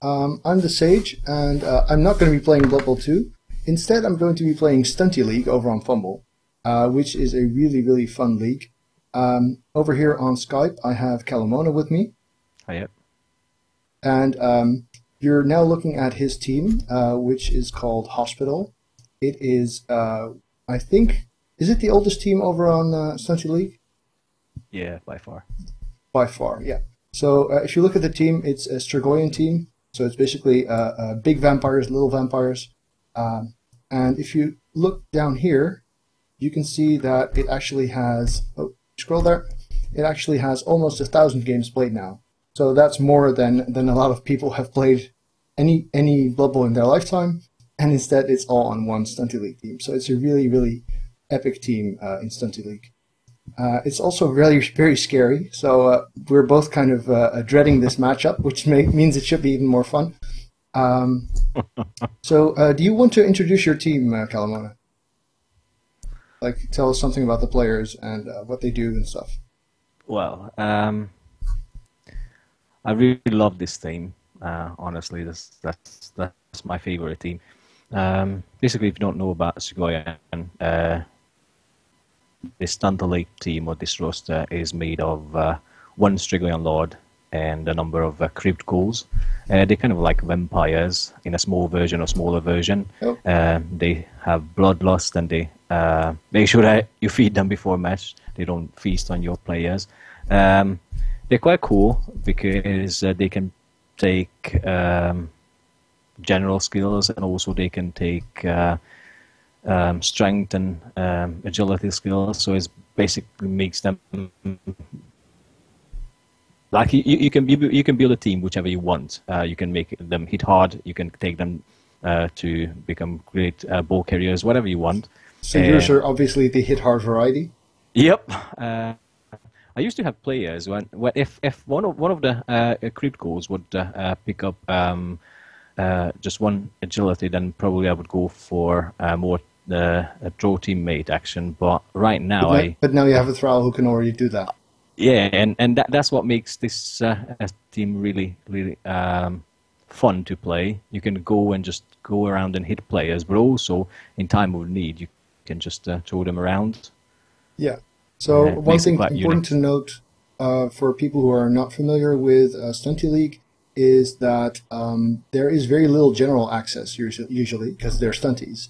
I'm the Sage, and I'm not going to be playing Blood Bowl 2. Instead, I'm going to be playing Stunty Leeg over on fumbbl, which is a really, really fun league. Over here on Skype, I have Kalamona with me. Hiya. And you're now looking at his team, which is called Hospital. It is, I think, is it the oldest team over on Stunty Leeg? Yeah, by far. By far, yeah. So if you look at the team, it's a Strigoyan team. So it's basically big vampires, little vampires. And if you look down here, you can see that it actually has, oh, scroll there, it actually has almost 1,000 games played now. So that's more than a lot of people have played any Blood Bowl in their lifetime. And instead, it's all on one Stunty Leeg team. So it's a really, really epic team in Stunty Leeg. It's also very, very scary. So we're both kind of dreading this matchup, which means it should be even more fun. So do you want to introduce your team, Kalamona? Like, tell us something about the players and what they do and stuff. Well, I really love this team. Honestly, that's my favorite team. Basically, if you don't know about Strigoyan, this Stunty Leeg team or this roster is made of one Strigoyan Lord and a number of crypt ghouls. They're kind of like vampires in a small version or smaller version. Oh. They have bloodlust, and they make sure that you feed them before match. They don't feast on your players. They're quite cool because they can take general skills, and also they can take strength and agility skills. So it basically makes them like you can build a team whichever you want. You can make them hit hard. You can take them to become great ball carriers, whatever you want. So yours are obviously the hit hard variety. Yep. I used to have players when if one of the crypt ghouls would pick up just one agility, then probably I would go for more a draw teammate action. But right now but now you have a Thrall who can already do that. Yeah, and that's what makes this team really fun to play. You can go and just go around and hit players, but also in time of need you can just throw them around. Yeah. So one thing important to note for people who are not familiar with Stunty Leeg is that there is very little general access usually because they're stunties.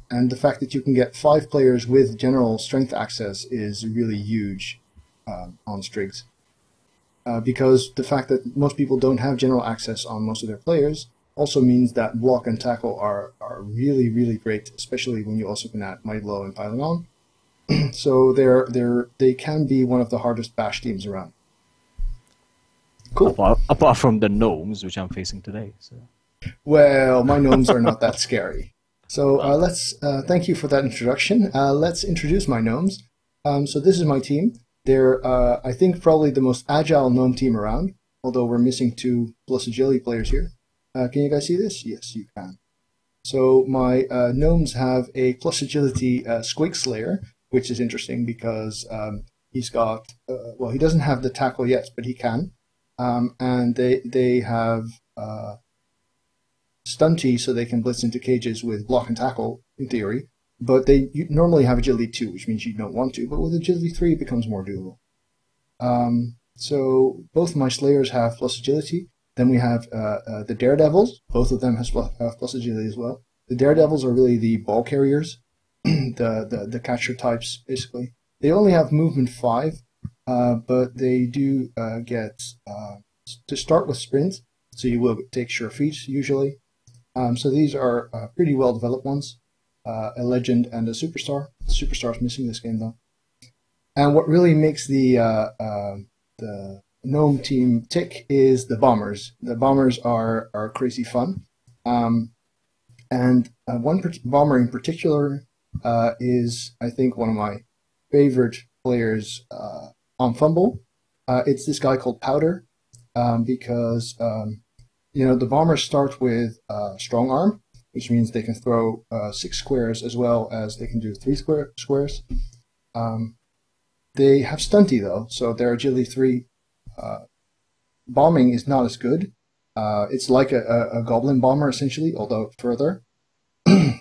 And the fact that you can get 5 players with general strength access is really huge on Strigs. Because the fact that most people don't have general access on most of their players also means that block and tackle are really, really great, especially when you also can add Mighty Blow and Piling On. So they can be one of the hardest bash teams around. Cool. Apart from the Gnomes, which I'm facing today. So. Well, my Gnomes are not that scary. So let's thank you for that introduction. Let's introduce my Gnomes. So this is my team. They're, I think, probably the most agile Gnome team around, although we're missing 2 plus agility players here. Can you guys see this? Yes, you can. So my Gnomes have a plus agility Squig Slayer, which is interesting because he's got, well, he doesn't have the tackle yet, but he can. And they have Stunty, so they can blitz into cages with block and tackle, in theory. But they normally have agility 2, which means you don't want to. But with agility 3, it becomes more doable. So both my Slayers have plus agility. Then we have the Daredevils. Both of them have plus agility as well. The Daredevils are really the ball carriers, the catcher types, basically. They only have movement 5, but they do get to start with sprint, so you will take sure feet usually. So these are pretty well developed ones. A legend and a superstar. The superstar's missing this game though. And what really makes the Gnome team tick is the bombers. The bombers are crazy fun. And one bomber in particular is, I think, one of my favorite players on fumbbl. It's this guy called Powder, because you know, the bombers start with strong arm, which means they can throw 6 squares as well as they can do 3 squares. They have Stunty though, so their agility 3 bombing is not as good, It's like a goblin bomber, essentially, although further.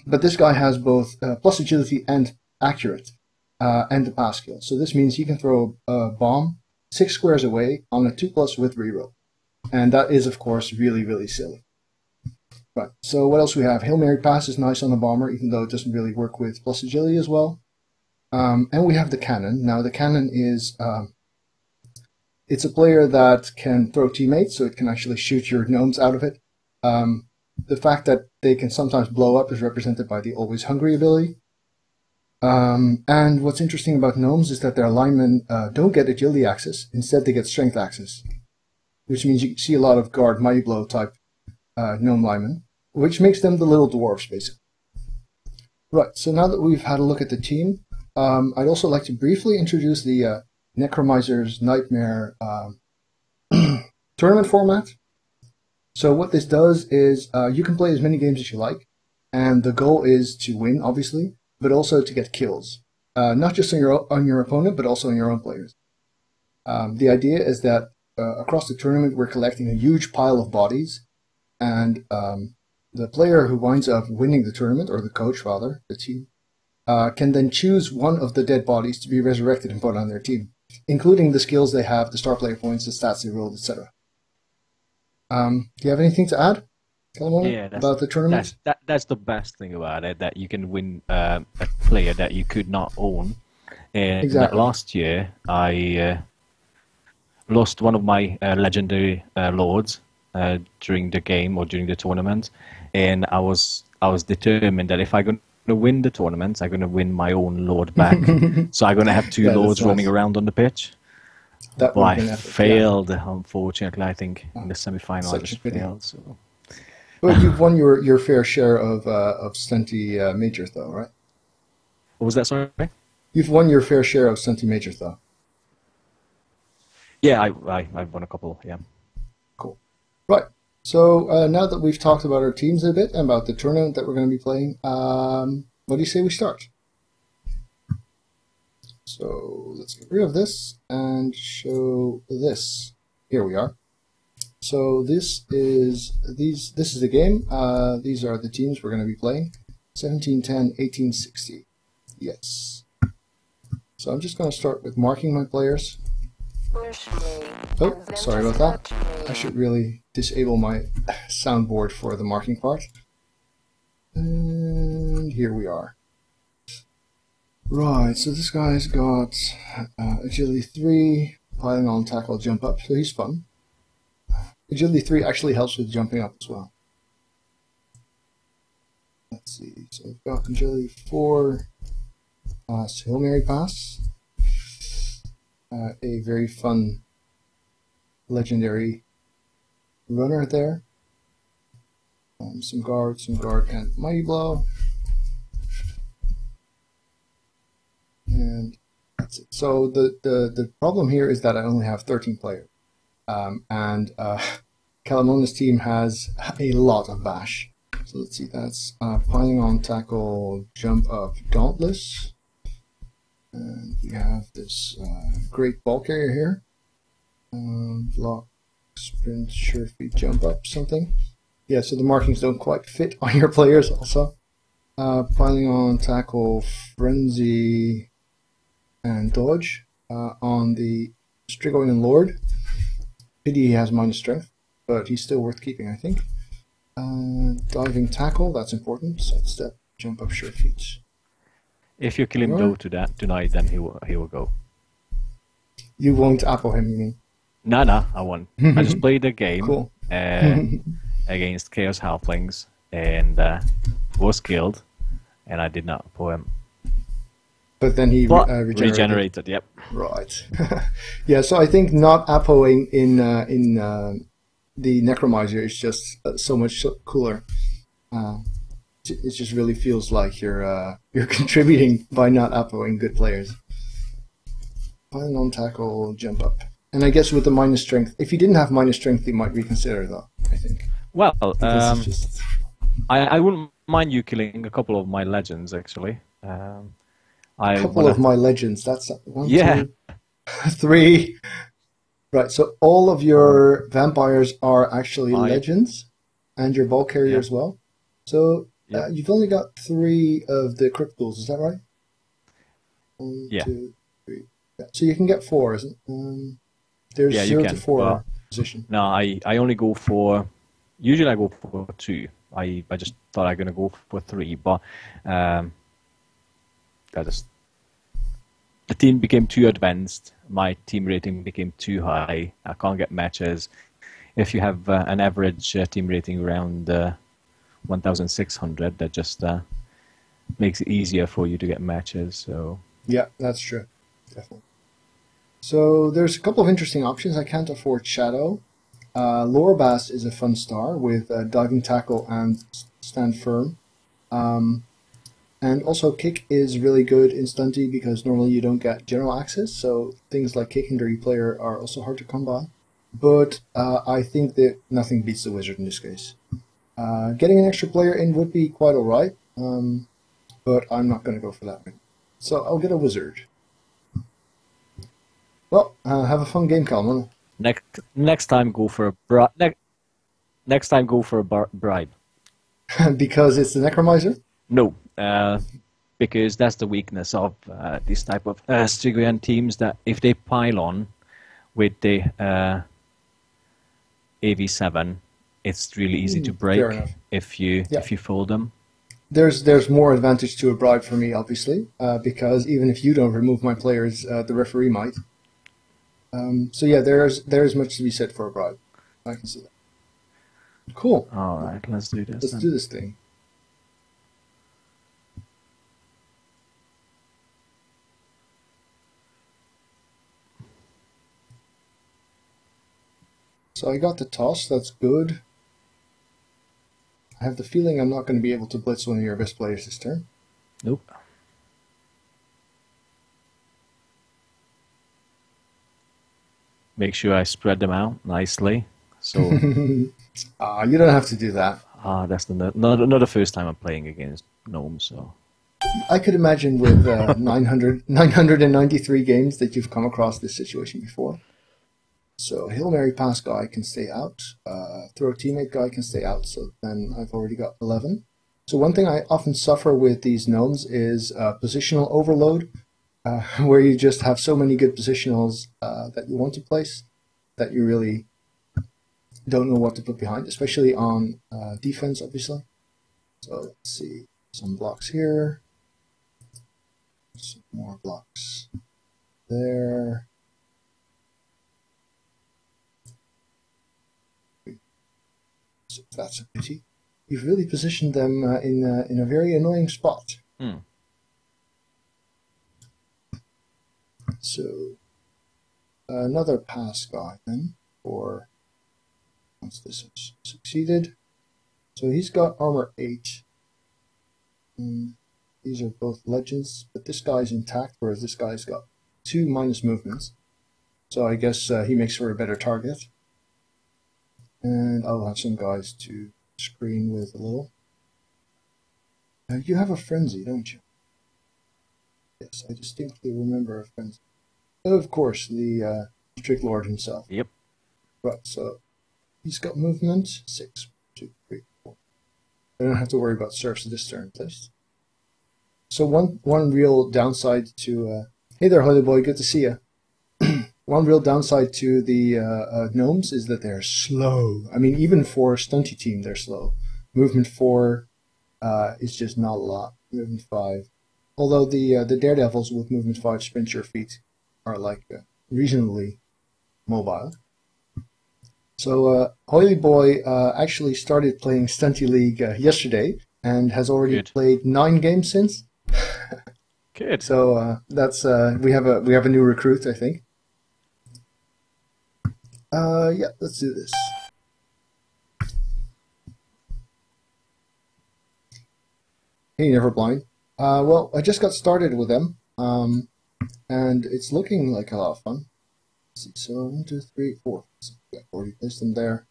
But this guy has both plus agility and accurate, and the pass skill. So this means he can throw a bomb 6 squares away on a 2+ with reroll. And that is, of course, really, really silly. Right, so what else we have? Hail Mary Pass is nice on the bomber, even though it doesn't really work with plus agility as well. And we have the cannon. Now, the cannon is... it's a player that can throw teammates, so it can actually shoot your gnomes out of it. The fact that they can sometimes blow up is represented by the Always Hungry ability. And what's interesting about gnomes is that their linemen don't get agility access. Instead, they get strength access, which means you see a lot of guard mighty blow type gnome linemen, which makes them the little dwarves, basically. Right, so now that we've had a look at the team, I'd also like to briefly introduce the Necromiser's Nightmare tournament format. So what this does is you can play as many games as you like, and the goal is to win, obviously, but also to get kills. Not just on your opponent, but also on your own players. The idea is that across the tournament we're collecting a huge pile of bodies, and the player who winds up winning the tournament, or the coach rather, the team, can then choose one of the dead bodies to be resurrected and put on their team, including the skills they have, the star player points, the stats they rolled, etc. Do you have anything to add, Kalamona, about the tournament? That's the best thing about it, that you can win a player that you could not own. And exactly. Last year, I lost one of my legendary lords during the game or during the tournament, and I was determined that if I'm going to win the tournament, I'm going to win my own lord back. So I'm going to have 2 lords roaming around on the pitch. But I failed, unfortunately. I think in the semi-final I just failed. So. But you've won your fair share of Stunty Majors, though, right? What was that, sorry? You've won your fair share of Stunty Majors, though. Yeah, I've won a couple, yeah. Cool. Right. So now that we've talked about our teams a bit and about the tournament that we're going to be playing, what do you say we start? So let's get rid of this and show this. Here we are. So this is the game. These are the teams we're going to be playing. 1710, 1860. Yes. So I'm just going to start with marking my players. Oh, sorry about that. I should really disable my soundboard for the marking part. And here we are. Right, so this guy's got agility 3, piling on, tackle, jump up, so he's fun. Agility 3 actually helps with jumping up as well. Let's see, so we've got agility 4, Hail Mary Pass, a very fun legendary runner there. Some guard, and mighty blow. And that's it. So the problem here is that I only have 13 players. And Kalamona's team has a lot of bash. So let's see, that's piling on, tackle, jump up, dauntless. And we have this great ball carrier here. Block, sprint, sure feet, jump up, something. Yeah, so the markings don't quite fit on your players also. Piling on, tackle, frenzy, and dodge on the Strigoyan Lord. Pity he has minus strength, but he's still worth keeping, I think. Diving tackle, that's important. Sidestep, jump up, sure feet. If you kill him though tonight, then he will go. You won't apple him, you mean? No, I won't. I just played the game cool. Against Chaos Halflings and was killed, and I did not apple him. But then he regenerated. Yep. Right. Yeah. So I think not appoing in the Necromiser is just so much cooler. It just really feels like you're contributing by not appoing good players. Piling on, tackle, jump up, and I guess with the minus strength, if you didn't have minus strength, you might reconsider that. I think. Well, I wouldn't mind you killing a couple of my legends actually. A couple of my legends. That's 1, 2, 3. Right, so all of your vampires are actually legends, and your ball carrier as well. So you've only got 3 of the cripples, is that right? 1, 2, 3. Yeah. So you can get 4, isn't it? There's 0 to 4 position. No, I only go for. Usually I go for 2. I just thought I'm gonna go for 3, but the team became too advanced. My team rating became too high. I can't get matches. If you have an average team rating around 1,600, that just makes it easier for you to get matches. So yeah, that's true, definitely. So there's a couple of interesting options. I can't afford Shadow. Lorebass is a fun star with diving tackle and stand firm. And also Kick is really good in Stunty because normally you don't get general access, so things like Kick and Dirty Player are also hard to come by. But I think that nothing beats the Wizard in this case. Getting an extra player in would be quite alright, but I'm not going to go for that one. So I'll get a Wizard. Well, have a fun game, Kalamona. Next time go for a bribe. Next time go for a bribe. Because it's the Necromiser? No, because that's the weakness of this type of Strigoyan teams, that if they pile on with the AV7, it's really easy to break if you fold them. There's more advantage to a bribe for me, obviously, because even if you don't remove my players, the referee might. So yeah, there's much to be said for a bribe. I can see that. Cool. All right, let's do this. Let's do this thing. So I got the toss, that's good. I have the feeling I'm not going to be able to blitz one of your best players this turn. Nope. Make sure I spread them out nicely. So you don't have to do that. That's not the first time I'm playing against Gnomes, so I could imagine with 993 games that you've come across this situation before. So Hail Mary pass guy can stay out. Throw teammate guy can stay out. So then I've already got 11. So one thing I often suffer with these Gnomes is positional overload, where you just have so many good positionals that you want to place that you really don't know what to put behind, especially on defense, obviously. So let's see, some blocks here, some more blocks there. So that's a pity. You've really positioned them in a very annoying spot. So another pass guy then, for once this has succeeded. So he's got armor 8. And these are both legends, but this guy's intact, whereas this guy's got 2 minus movements. So I guess he makes for a better target. And I'll have some guys to screen with a little. You have a frenzy, don't you? Yes, I distinctly remember a frenzy. Of course, the Strict Lord himself. Yep. Right, so he's got movement 6, 2, 3, 4. I don't have to worry about serfs this turn, at least. So one real downside to hey there, Holy Boy, good to see you. One real downside to the Gnomes is that they're slow. I mean, even for a Stunty team, they're slow. Movement 4 is just not a lot. Movement 5. Although the Daredevils with movement 5 sprint your feet are like reasonably mobile. So Holy Boy actually started playing Stunty Leeg yesterday and has already played 9 games since. Good. So that's we have a new recruit, I think. Yeah, let's do this. Hey, Neverblind. Well, I just got started with them, and it's looking like a lot of fun. Let's see, so 1, 2, 3, 4. So I've already placed them there.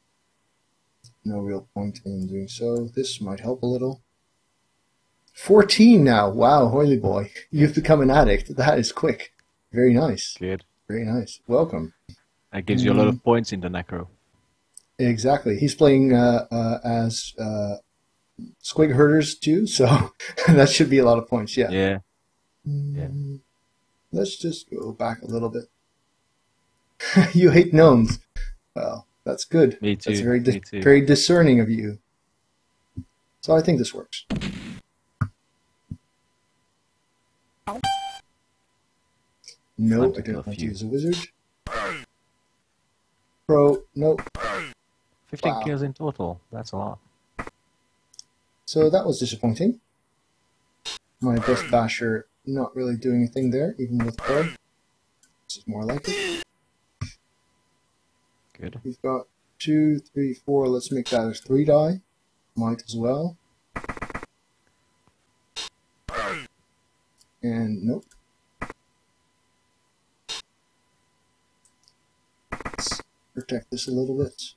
No real point in doing so. This might help a little. 14 now. Wow, Holy Boy, you've become an addict. That is quick. Very nice. Good. Very nice. Welcome. That gives you a lot of points in the necro. Exactly. He's playing as Squig Herders too, so that should be a lot of points. Yeah. Yeah. Let's just go back a little bit. You hate gnomes. Well, that's good. Me too. That's very discerning of you. So I think this works. No, I don't want to use a wizard. Pro, nope. 15 kills in total. That's a lot. So that was disappointing. My best basher not really doing anything there, even with pro. This is more like it. Good. We've got 2, 3, 4. Let's make that a 3 die. Might as well. And nope. Let's protect this a little bit.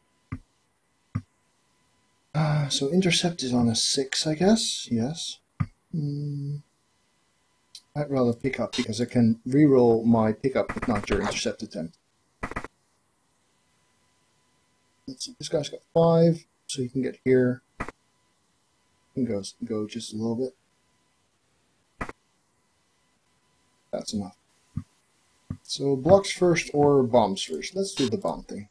So intercept is on a 6, I guess. Yes. I'd rather pick up because I can reroll my pickup but not your intercept attempt. Let's see, this guy's got 5, so you can get here. You can go just a little bit. That's enough. So blocks first or bombs first. Let's do the bomb thing.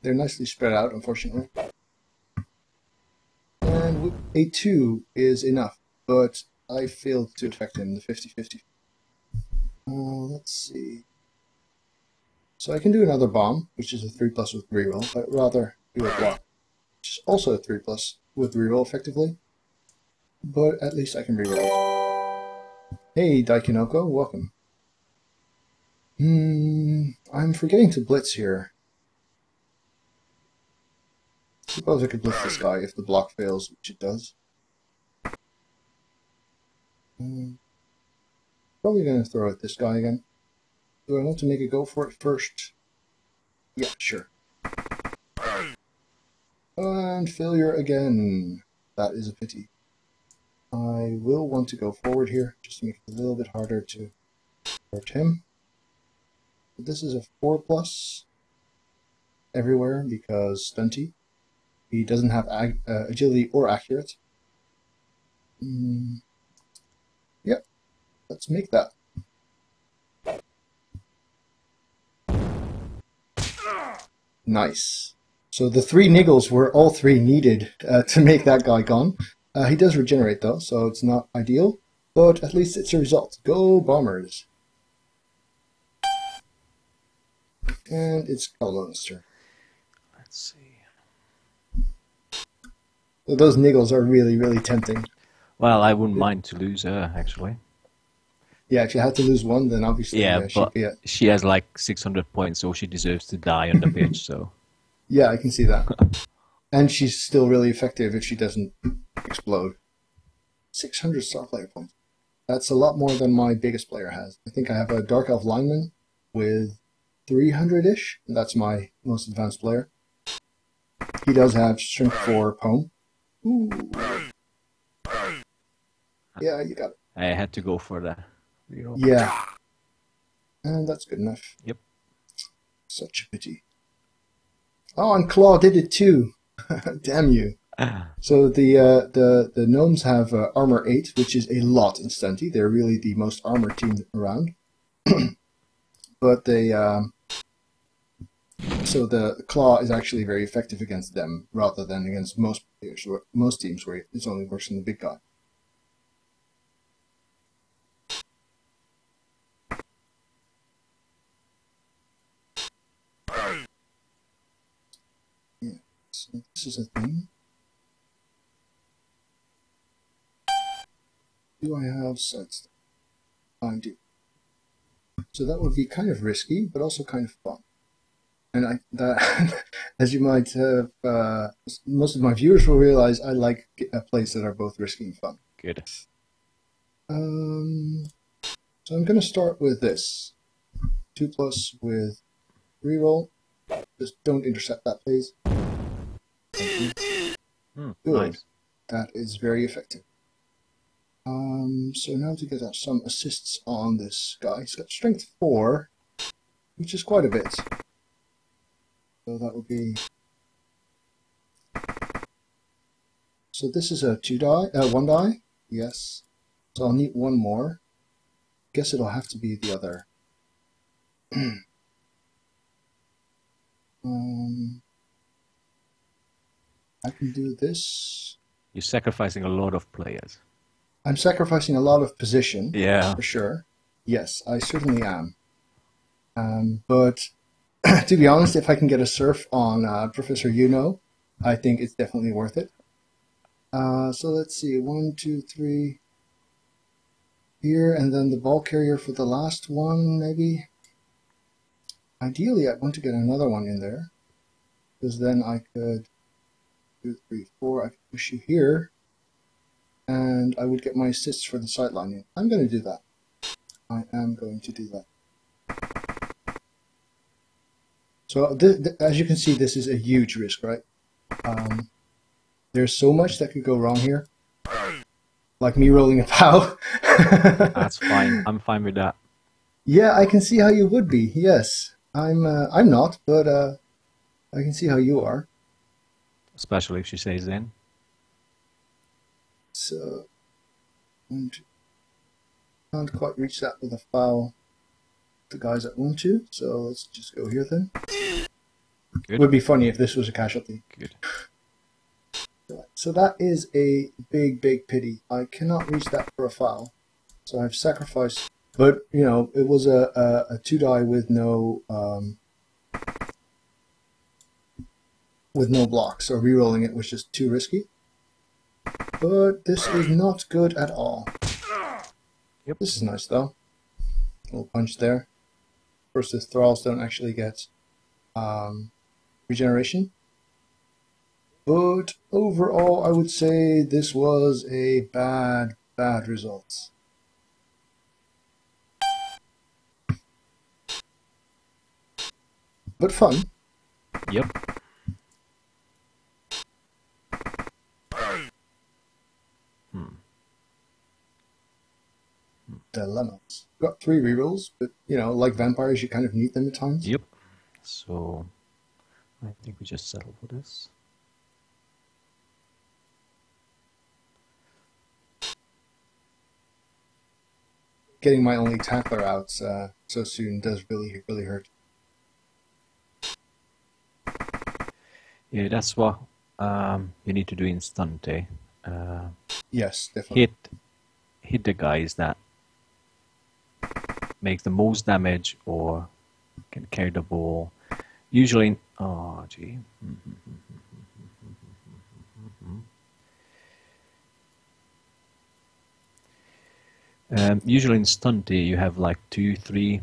They're nicely spread out, unfortunately. And a 2 is enough, but I failed to affect him, the 50-50. Let's see. So I can do another bomb, which is a 3+ with reroll, but rather do a block, which is also a 3+ with reroll effectively. But at least I can reroll. Hey, Daikinoko, welcome. I'm forgetting to blitz here. Suppose I could blitz this guy if the block fails, which it does. Probably going to throw at this guy again. Do I want to make a go for it first? Yeah, sure. And failure again. That is a pity. I will want to go forward here, just to make it a little bit harder to hurt him. This is a 4+ everywhere because Stunty. He doesn't have agility or accurate. Yep, let's make that. Nice. So the 3 niggles were all 3 needed to make that guy gone. He does regenerate though, so it's not ideal, but at least it's a result. Go Bombers! And it's Kalamona's turn. Let's see. So those niggles are really, really tempting. Well, I wouldn't mind to lose her, actually. Yeah, if you had to lose one, then obviously but she has like 600 points, so she deserves to die on the pitch. So yeah, I can see that. And she's still really effective if she doesn't explode. 600 star player points. That's a lot more than my biggest player has. I think I have a Dark Elf lineman with 300-ish. That's my most advanced player. He does have Strength 4 Poem. Ooh. Yeah, you got it. I had to go for that. Yeah. And that's good enough. Yep. Such a pity. Oh, and Claw did it too. Damn you. So the Gnomes have armor 8, which is a lot in Stunty. They're really the most armored team around. But they so the Claw is actually very effective against them rather than against most players, most teams where it only works on the big guy. Yeah, so this is a thing. Do I have sidestep? I do. So that would be kind of risky, but also kind of fun. And that, as you might have, most of my viewers will realize, I like plays that are both risky and fun. Good. So I'm going to start with this. 2+ with reroll. Just don't intercept that, please. Good. Nice. That is very effective. So now to get some assists on this guy. He's got Strength 4. which is quite a bit. So that would be... So this is a 1 die, yes. So I'll need one more. Guess it'll have to be the other. I can do this. You're sacrificing a lot of players. I'm sacrificing a lot of position, yeah, for sure. Yes, I certainly am. But to be honest, if I can get a surf on Professor Yuno, I think it's definitely worth it. So let's see, 1, 2, 3 here, and then the ball carrier for the last one, maybe. Ideally, I want to get another one in there, because then I could 2, 3, 4. I could push you here, and I would get my assists for the sideline in. I'm going to do that. I am going to do that. So as you can see, this is a huge risk, right? There's so much that could go wrong here. Like me rolling a POW. That's fine. I'm fine with that. Yeah, I can see how you would be. Yes. I'm not, but I can see how you are. Especially if she stays in. So, and can't quite reach that with a foul. The guys that want to, so let's just go here then. Good. It would be funny if this was a casualty. Good. So that is a big, big pity. I cannot reach that for a foul, so I've sacrificed. But you know, it was a 2 die with no block, so re-rolling it was just too risky. But this is not good at all. Yep. This is nice though. Little punch there. Of course, the thralls don't actually get regeneration. But overall, I would say this was a bad result. But fun. Yep. Dilemmas. Got 3 rerolls, but you know, like vampires, you kind of need them at times. Yep. So I think we just settle for this. Getting my only tackler out so soon does really hurt. Yeah, that's what you need to do in Stunty. Yes, definitely. Hit the guys that make the most damage or can carry the ball. Usually, oh gee. Usually in Stunty you have like 2, 3,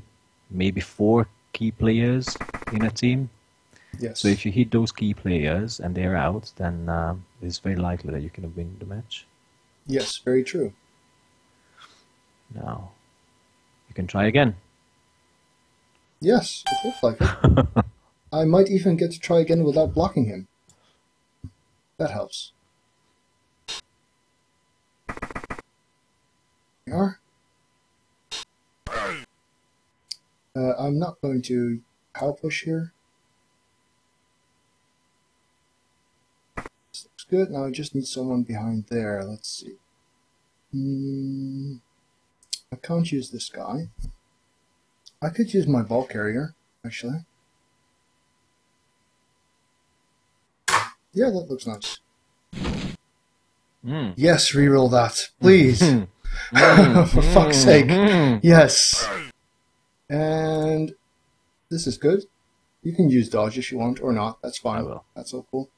maybe 4 key players in a team. Yes. So if you hit those key players and they're out, then it's very likely that you can win the match. Yes, very true. Now, you can try again. Yes, it looks like it. I might even get to try again without blocking him. That helps. There we are. I'm not going to power push here. This looks good. Now I just need someone behind there. Let's see. I can't use this guy. I could use my ball carrier, actually. Yeah, that looks nice. Yes, reroll that, please. For fuck's sake. Yes. And this is good. You can use dodge if you want, or not. That's fine. I will. That's so cool.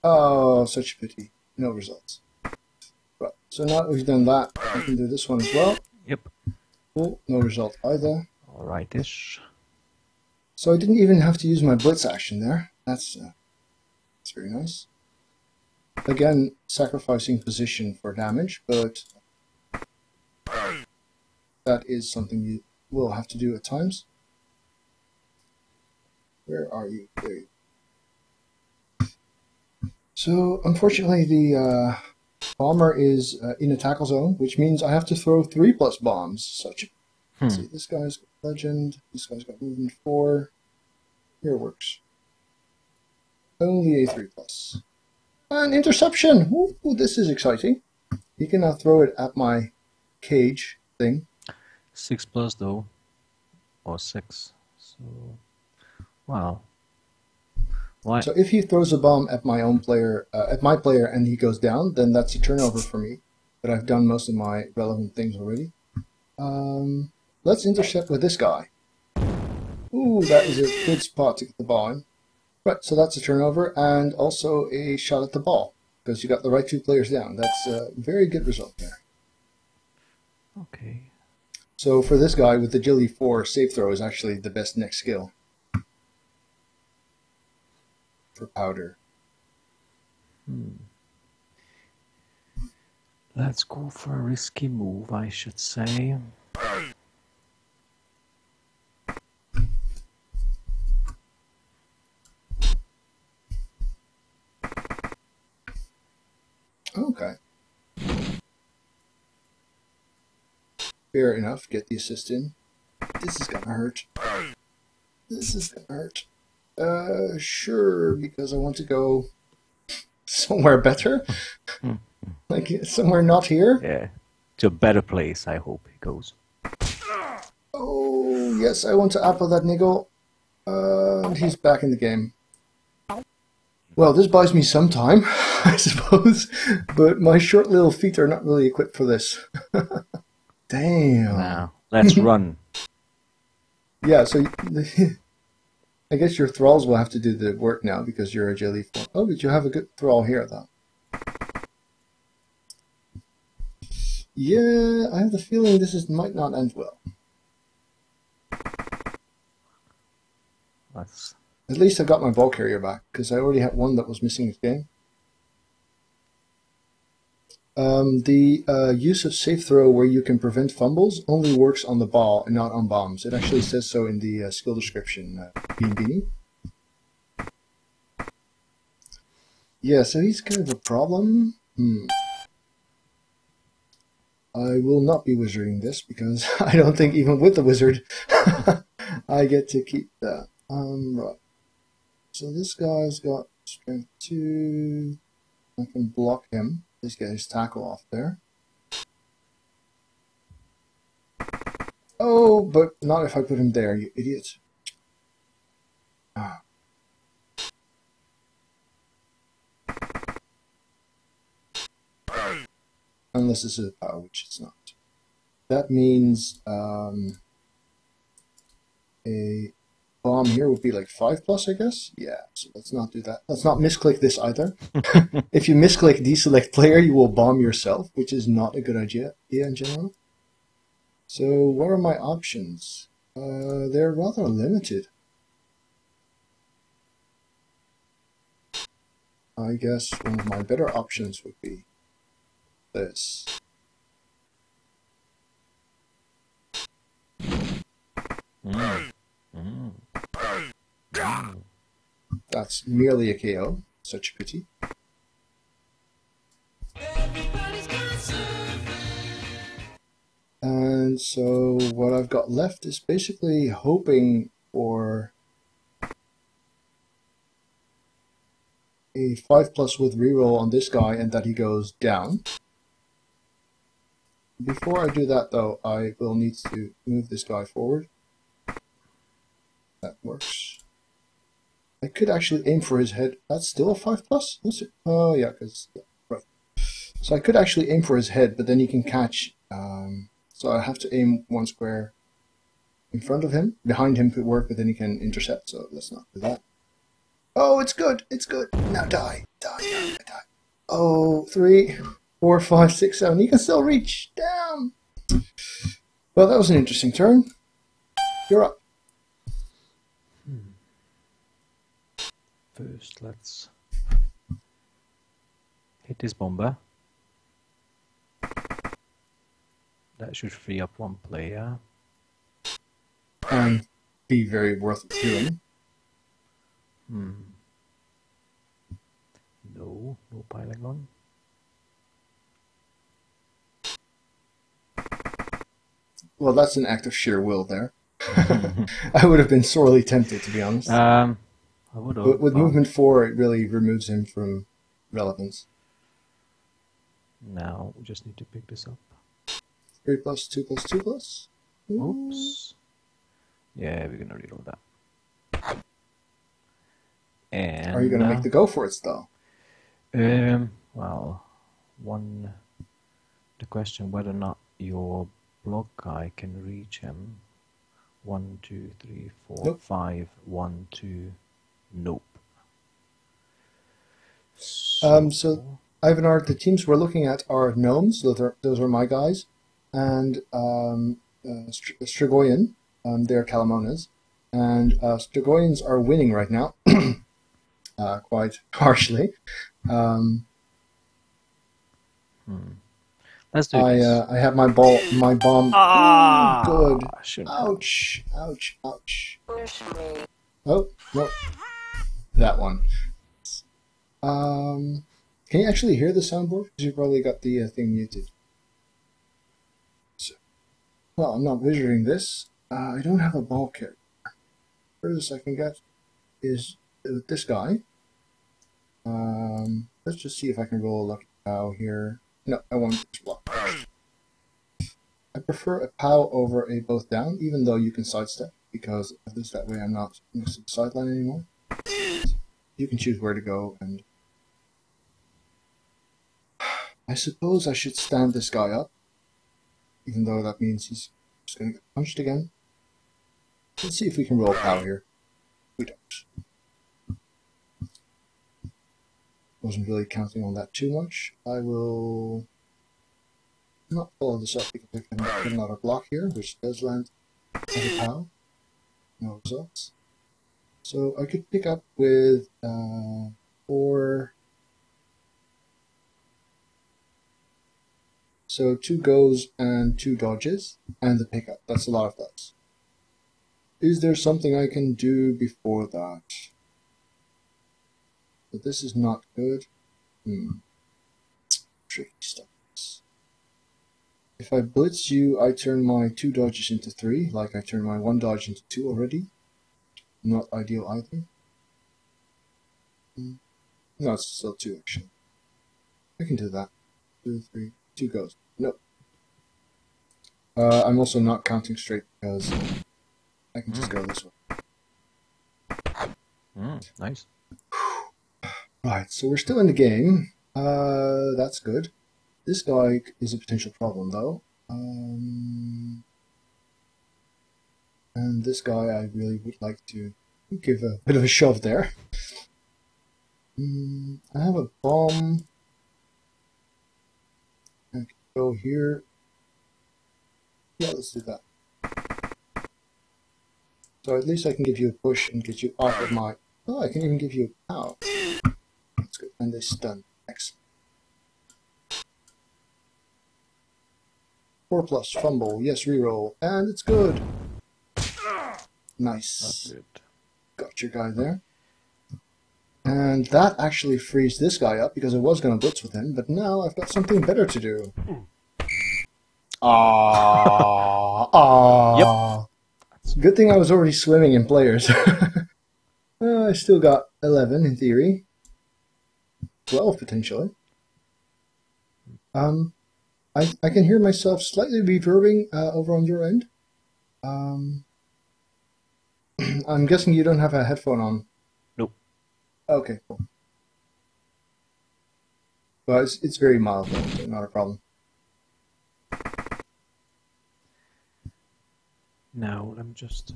Oh, such a pity. No results. Right. So now that we've done that, I can do this one as well. Yep. Cool. No result either. Alright-ish. So I didn't even have to use my blitz action there. That's very nice. Again, sacrificing position for damage, but that is something you will have to do at times. Where are you? There you go. So, unfortunately, the bomber is in a tackle zone, which means I have to throw 3+ bombs. Such Let's see, this guy's got legend. This guy's got movement 4. Here works. Only a 3+. And interception! Ooh, this is exciting. He can now throw it at my cage thing. 6+ though. Or 6. So, wow. Why? So if he throws a bomb at my own player, at my player, and he goes down, then that's a turnover for me. But I've done most of my relevant things already. Let's intercept with this guy. Ooh, that is a good spot to get the ball in. Right, so that's a turnover and also a shot at the ball because you got the right 2 players down. That's a very good result there. Okay. So for this guy with agility 4, safe throw is actually the best next skill for powder. Let's go for a risky move, I should say. Okay. Fair enough. Get the assist in. This is gonna hurt. This is gonna hurt. Sure, because I want to go somewhere better. Like somewhere not here. Yeah, to a better place, I hope he goes. Oh, yes, I want to apple that niggle. And he's back in the game. Well, this buys me some time, I suppose, but my short little feet are not really equipped for this. Damn. Now, let's run. Yeah, so I guess your thralls will have to do the work now because you're agility 4. Oh, but you have a good thrall here, though. Yeah, I have the feeling this might not end well. Let's... At least I got my ball carrier back, because I already had one that was missing this game. The use of safe throw where you can prevent fumbles only works on the ball and not on bombs. It actually says so in the skill description, Beanie. Yeah, so he's kind of a problem. I will not be wizarding this, because I don't think even with the wizard I get to keep that. Right. So this guy's got strength 2. I can block him. Let's get his tackle off there. Oh, but not if I put him there, you idiot. Ah. Unless this is a power, which it's not. That means a bomb here would be like 5+, I guess? Yeah, so let's not do that. Let's not misclick this either. If you misclick deselect player, you will bomb yourself, which is not a good idea in general. So what are my options? They're rather limited. I guess one of my better options would be this. That's merely a KO. Such a pity. And so what I've got left is basically hoping for a 5+ with reroll on this guy and that he goes down. Before I do that, though, I will need to move this guy forward. That works. I could actually aim for his head. That's still a 5+? Is it? Oh, yeah, because... Yeah, right. So I could actually aim for his head, but then he can catch... so I have to aim 1 square in front of him. Behind him could work, but then he can intercept, so let's not do that. Oh, it's good! It's good! Now die! Die! Oh, 3, 4, 5, 6, 7. He can still reach! Damn! Well, that was an interesting turn. You're up. First, let's hit this bomber. That should free up 1 player. And be very worth doing. No piling on. Well, that's an act of sheer will there. I would have been sorely tempted, to be honest. I would have. But with movement 4, it really removes him from relevance. Now we just need to pick this up. 3 plus 2 plus 2 plus. Oops. Yeah, we're gonna reload that. And are you gonna make the go for it though? Well, the question whether or not your block guy can reach him. 1, 2, 3, 4, nope. 5, 1, 2. Nope. So Ivanar, the teams we're looking at are Gnomes. Those are my guys, and Strigoyan. They're Kalamonas, and Strigoyans are winning right now, quite harshly. Let's do this. I have my bomb. Ah, good. Ouch! Ouch! Ouch! Oh no, that one. Can you actually hear the soundboard? Because you've probably got the thing muted. So, well, I'm not visualizing this. I don't have a ball character. Furthest I can get is this guy. Let's just see if I can roll a lucky POW here. No, I won't just block. I prefer a POW over a both down, even though you can sidestep, because at least that way I'm not next to the sideline anymore. You can choose where to go, and I suppose I should stand this guy up, even though that means he's just going to get punched again. Let's see if we can roll POW here. We don't. Wasn't really counting on that too much. I will not follow this up because I can get another block here, which does land as a POW. No results. So I could pick up with 4. So 2 goes and 2 dodges, and the pickup. That's a lot of those. Is there something I can do before that? But this is not good. Tricky stuff. If I blitz you, I turn my 2 dodges into 3, like I turned my 1 dodge into 2 already. Not ideal either. No, it's still 2 actually. I can do that. 2, 3, 2 goes. Nope. I'm also not counting straight because I can just go this way. Nice. Right, so we're still in the game. That's good. This guy is a potential problem, though. And this guy I really would like to give a bit of a shove there. I have a bomb. I can go here. Yeah, let's do that. So at least I can give you a push and get you off of my... Oh, I can even give you a POW. That's good. And they stun. Excellent. 4 plus fumble. Yes, reroll. And it's good. Nice. That's good. Got your guy there. And that actually frees this guy up because I was going to blitz with him, but now I've got something better to do. Yep. Good thing I was already swimming in players. I still got 11 in theory. 12 potentially. I can hear myself slightly reverbing over on your end. I'm guessing you don't have a headphone on. Nope. Okay, cool. But it's very mild, though, so not a problem. Now, let me just...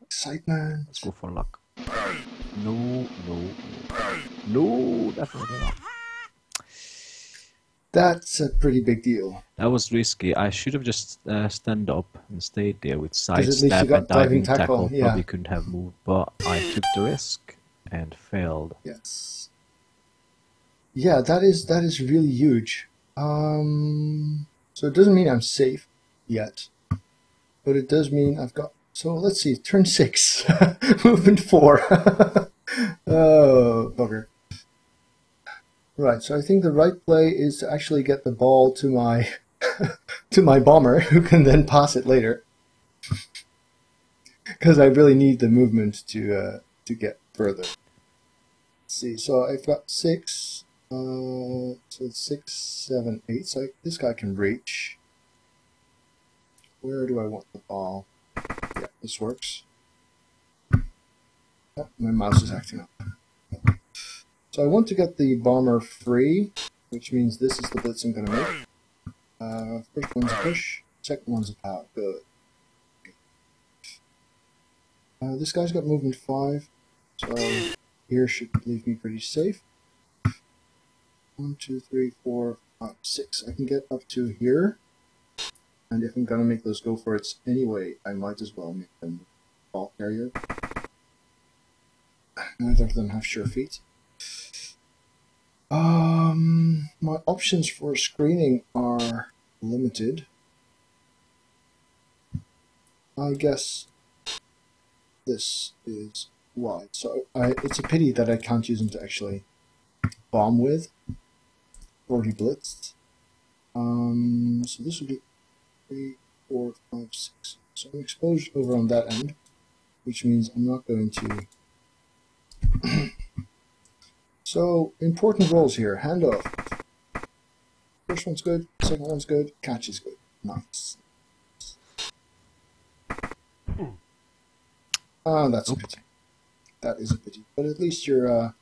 Excitement. Let's go for luck. No, definitely not. That's a pretty big deal. That was risky. I should have just stand up and stayed there with least sidestep you got and diving tackle, yeah. Probably couldn't have moved, but I took the risk and failed. Yes. Yeah, that is really huge. So it doesn't mean I'm safe yet, but it does mean I've got... So let's see, turn 6, movement 4. Oh, bugger. Right, so I think the right play is to actually get the ball to my to my bomber, who can then pass it later. Because I really need the movement to get further. Let's see, so I've got 6, so it's 6, 7, 8. So this guy can reach. Where do I want the ball? Yeah, this works. Oh, my mouse is acting up. So I want to get the bomber free, which means this is the blitz I'm going to make. First one's a push, second one's a power. Good. This guy's got movement 5, so here should leave me pretty safe. 1, 2, 3, 4, 5, 6. I can get up to here, and if I'm going to make those go for it anyway, I might as well make them ball carrier. Neither of them have sure feet. My options for screening are limited. I guess this is wide. So it's a pity that I can't use them to actually bomb with. Already blitzed. So this would be 3, 4, 5, 6. So I'm exposed over on that end, which means I'm not going to. So important roles here. Handoff. First one's good. Second one's good. Catch is good. Nice. That's a pity. That is a pity. But at least you're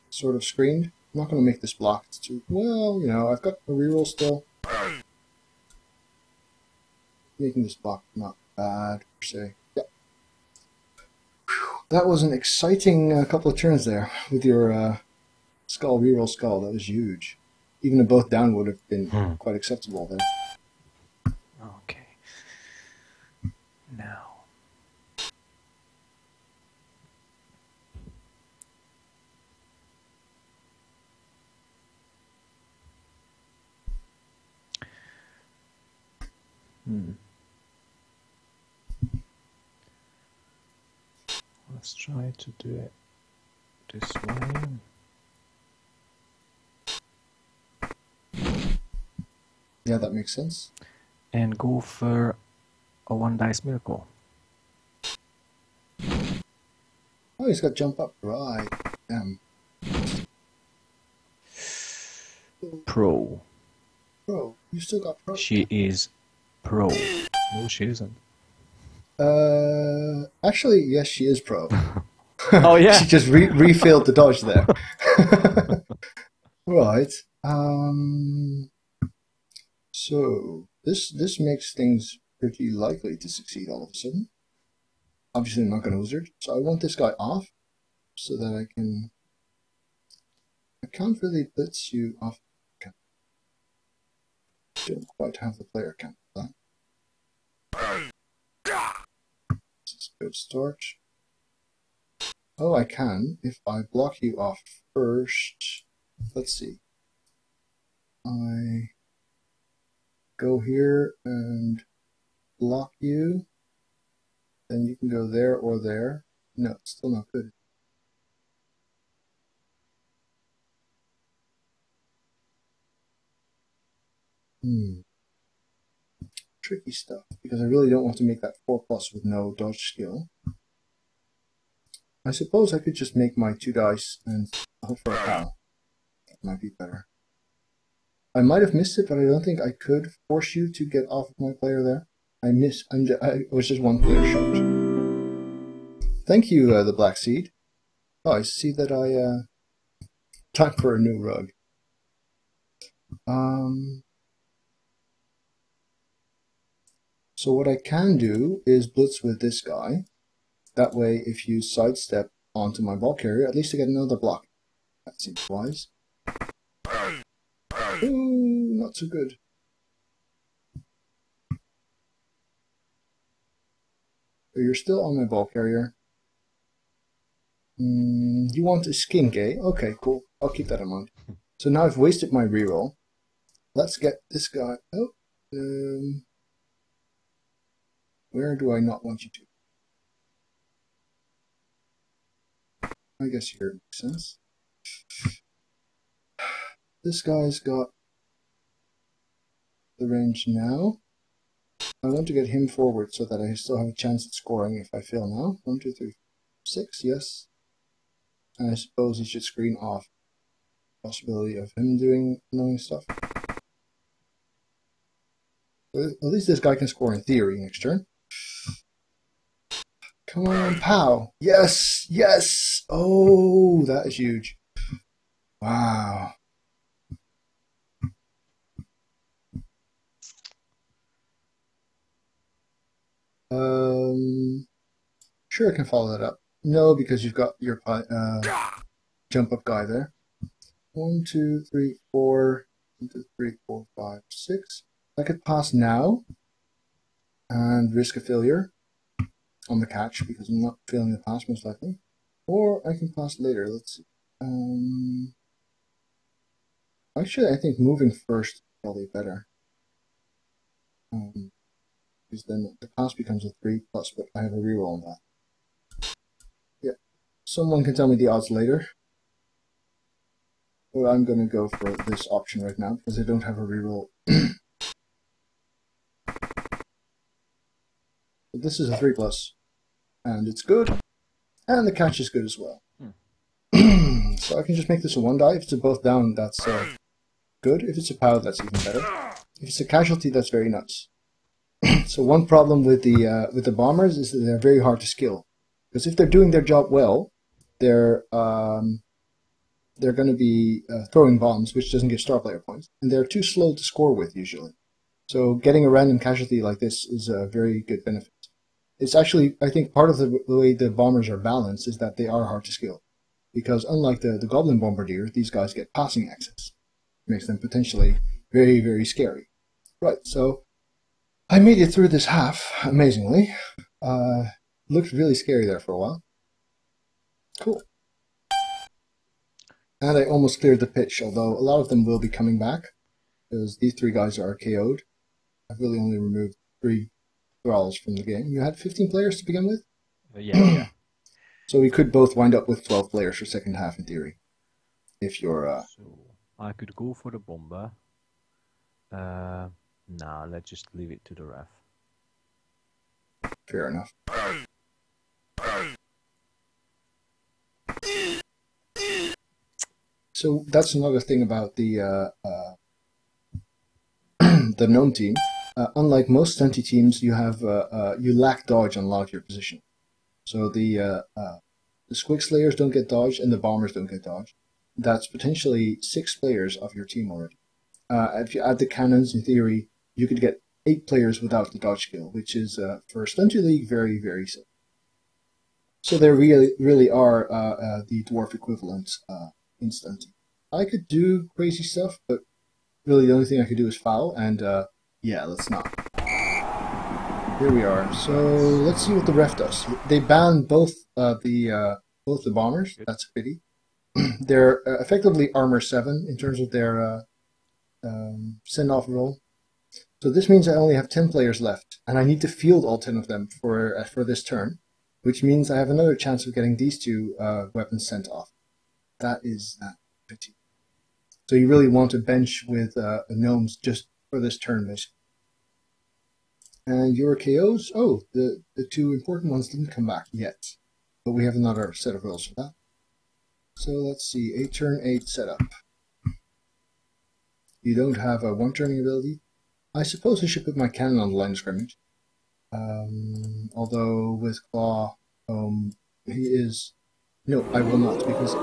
sort of screened. I'm not going to make this block. It's too well. You know, I've got a reroll still. Making this block not bad per se. Yeah. That was an exciting couple of turns there with your skull reroll skull. That was huge. Even a both down would have been quite acceptable there. Okay. Now. Let's try to do it this way. Yeah, that makes sense. And go for a 1 dice miracle. Oh, he's got jump up. Right. Pro. Pro. You still got pro. She is pro. No, she isn't. Actually, yes, she is pro. Oh, yeah. She just refilled the dodge there. Right. So this makes things pretty likely to succeed all of a sudden. Obviously, I'm not going to wizard, so I want this guy off so that I can. I can't really blitz you off. Don't quite have the player count for that. This is a good start. Oh, I can if I block you off first. Let's see. I go here and block you. Then you can go there or there. No, it's still not good. Tricky stuff, because I really don't want to make that 4+ with no dodge skill. I suppose I could just make my 2 dice and hope for a pal. That might be better. I might have missed it, but I don't think I could force you to get off of my player there. I was just 1 player short. Thank you, the Black Seed. Oh, I see that time for a new rug. So what I can do is blitz with this guy. That way, if you sidestep onto my ball carrier, at least I get another block. That seems wise. Ooh, not so good. You're still on my ball carrier. You want a skink, eh? Okay, cool. I'll keep that in mind. So now I've wasted my reroll. Let's get this guy. Oh, where do I not want you to? I guess here it makes sense. This guy's got the range now. I want to get him forward so that I still have a chance at scoring if I fail now. 1, 2, 3, 6, yes. And I suppose he should screen off the possibility of him doing annoying stuff. But at least this guy can score in theory next turn. Come on, pow! Yes! Yes! Oh, that is huge. Wow. Sure, I can follow that up. No, because you've got your jump up guy there. 1, 2, 3, 4. 1, 2, 3, 4, 5, 6. I could pass now and risk a failure on the catch because I'm not failing the pass most likely. Or I can pass later. Let's see. Actually, I think moving first is probably better. Because then the pass becomes a 3+, but I have a reroll on that. Yeah. Someone can tell me the odds later. But I'm going to go for this option right now because I don't have a reroll. But this is a 3+. And it's good. And the catch is good as well. So I can just make this a 1 die. If it's a both down, that's good. If it's a POW, that's even better. If it's a casualty, that's very nuts. So one problem with the bombers is that they're very hard to skill. Because if they're doing their job well, they're going to be throwing bombs, which doesn't give star player points. And they're too slow to score with, usually. So getting a random casualty like this is a very good benefit. It's actually, I think, part of the way the bombers are balanced is that they are hard to skill. Because unlike the Goblin Bombardier, these guys get passing access. It makes them potentially very, very scary. Right, so I made it through this half, amazingly. Looked really scary there for a while. Cool. And I almost cleared the pitch, although a lot of them will be coming back. Because these 3 guys are KO'd. I've really only removed 3 thralls from the game. You had 15 players to begin with? Yeah. So we could both wind up with 12 players for second half in theory. If you're... So I could go for the bomber. Nah, let's just leave it to the ref. Fair enough. So that's another thing about the the Gnome team. Unlike most Stunty teams, you have you lack dodge on a lot of your position. So the Squig Slayers don't get dodge and the Bombers don't get dodge. That's potentially 6 players of your team already. If you add the cannons, in theory, you could get 8 players without the dodge skill, which is for Stunty Leeg very, very simple. So there really are the dwarf equivalent in Stunty. I could do crazy stuff, but really the only thing I could do is foul, and yeah, let's not. Here we are. So let's see what the ref does. They banned both the bombers. That's a pity. They're effectively armor 7 in terms of their send-off roll. So this means I only have 10 players left, and I need to field all 10 of them for this turn, which means I have another chance of getting these 2 weapons sent off. That is that pity. So you really want to bench with Gnomes just for this turn, basically. And your KOs, oh, the 2 important ones didn't come back yet, but we have another set of rolls for that. So let's see, a turn 8 setup. You don't have a 1-turning ability. I suppose I should put my cannon on the line of scrimmage. Although with Claw, he is... No, I will not, because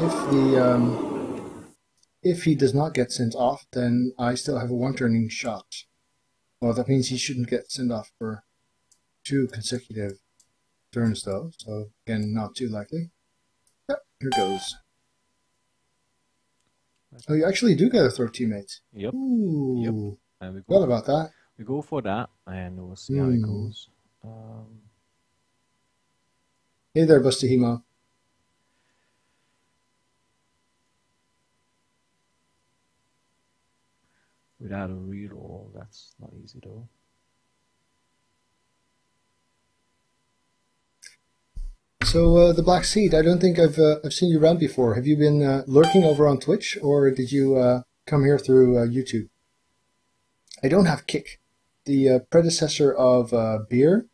if he does not get sent off, then I still have a 1-turning shot. Well, that means he shouldn't get sent off for 2 consecutive turns, though. So, again, not too likely. Yep, here goes. Oh, you actually do get to throw teammates. Yep. Ooh. Yep. And we What about that? We go for that, and we'll see how it goes. Hey there, Bustahimo. Without a reroll, that's not easy though. So the Black Seed, I don't think I've seen you around before. Have you been lurking over on Twitch, or did you come here through YouTube. I don't have Kick, the predecessor of Beer.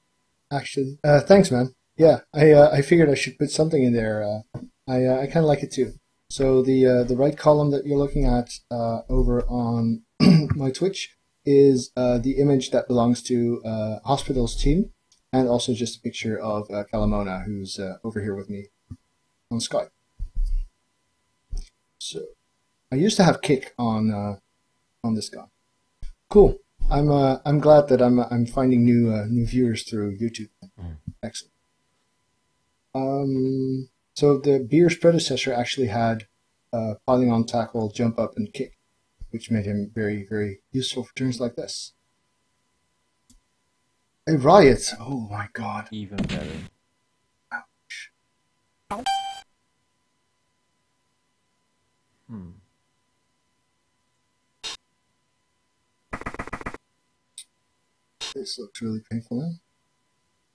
Actually, thanks, man. Yeah, I figured I should put something in there. I kind of like it too. So the right column that you're looking at over on my Twitch is the image that belongs to Hospital's team, and also just a picture of Kalamona, who's over here with me on Skype. So I used to have Kick on this guy. Cool. I'm glad that I'm finding new viewers through YouTube. Excellent. So the Beer's predecessor actually had piling on tackle, jump up, and kick, which made him very, very useful for turns like this. A riot! Oh my god. Even better. Ouch. This looks really painful now.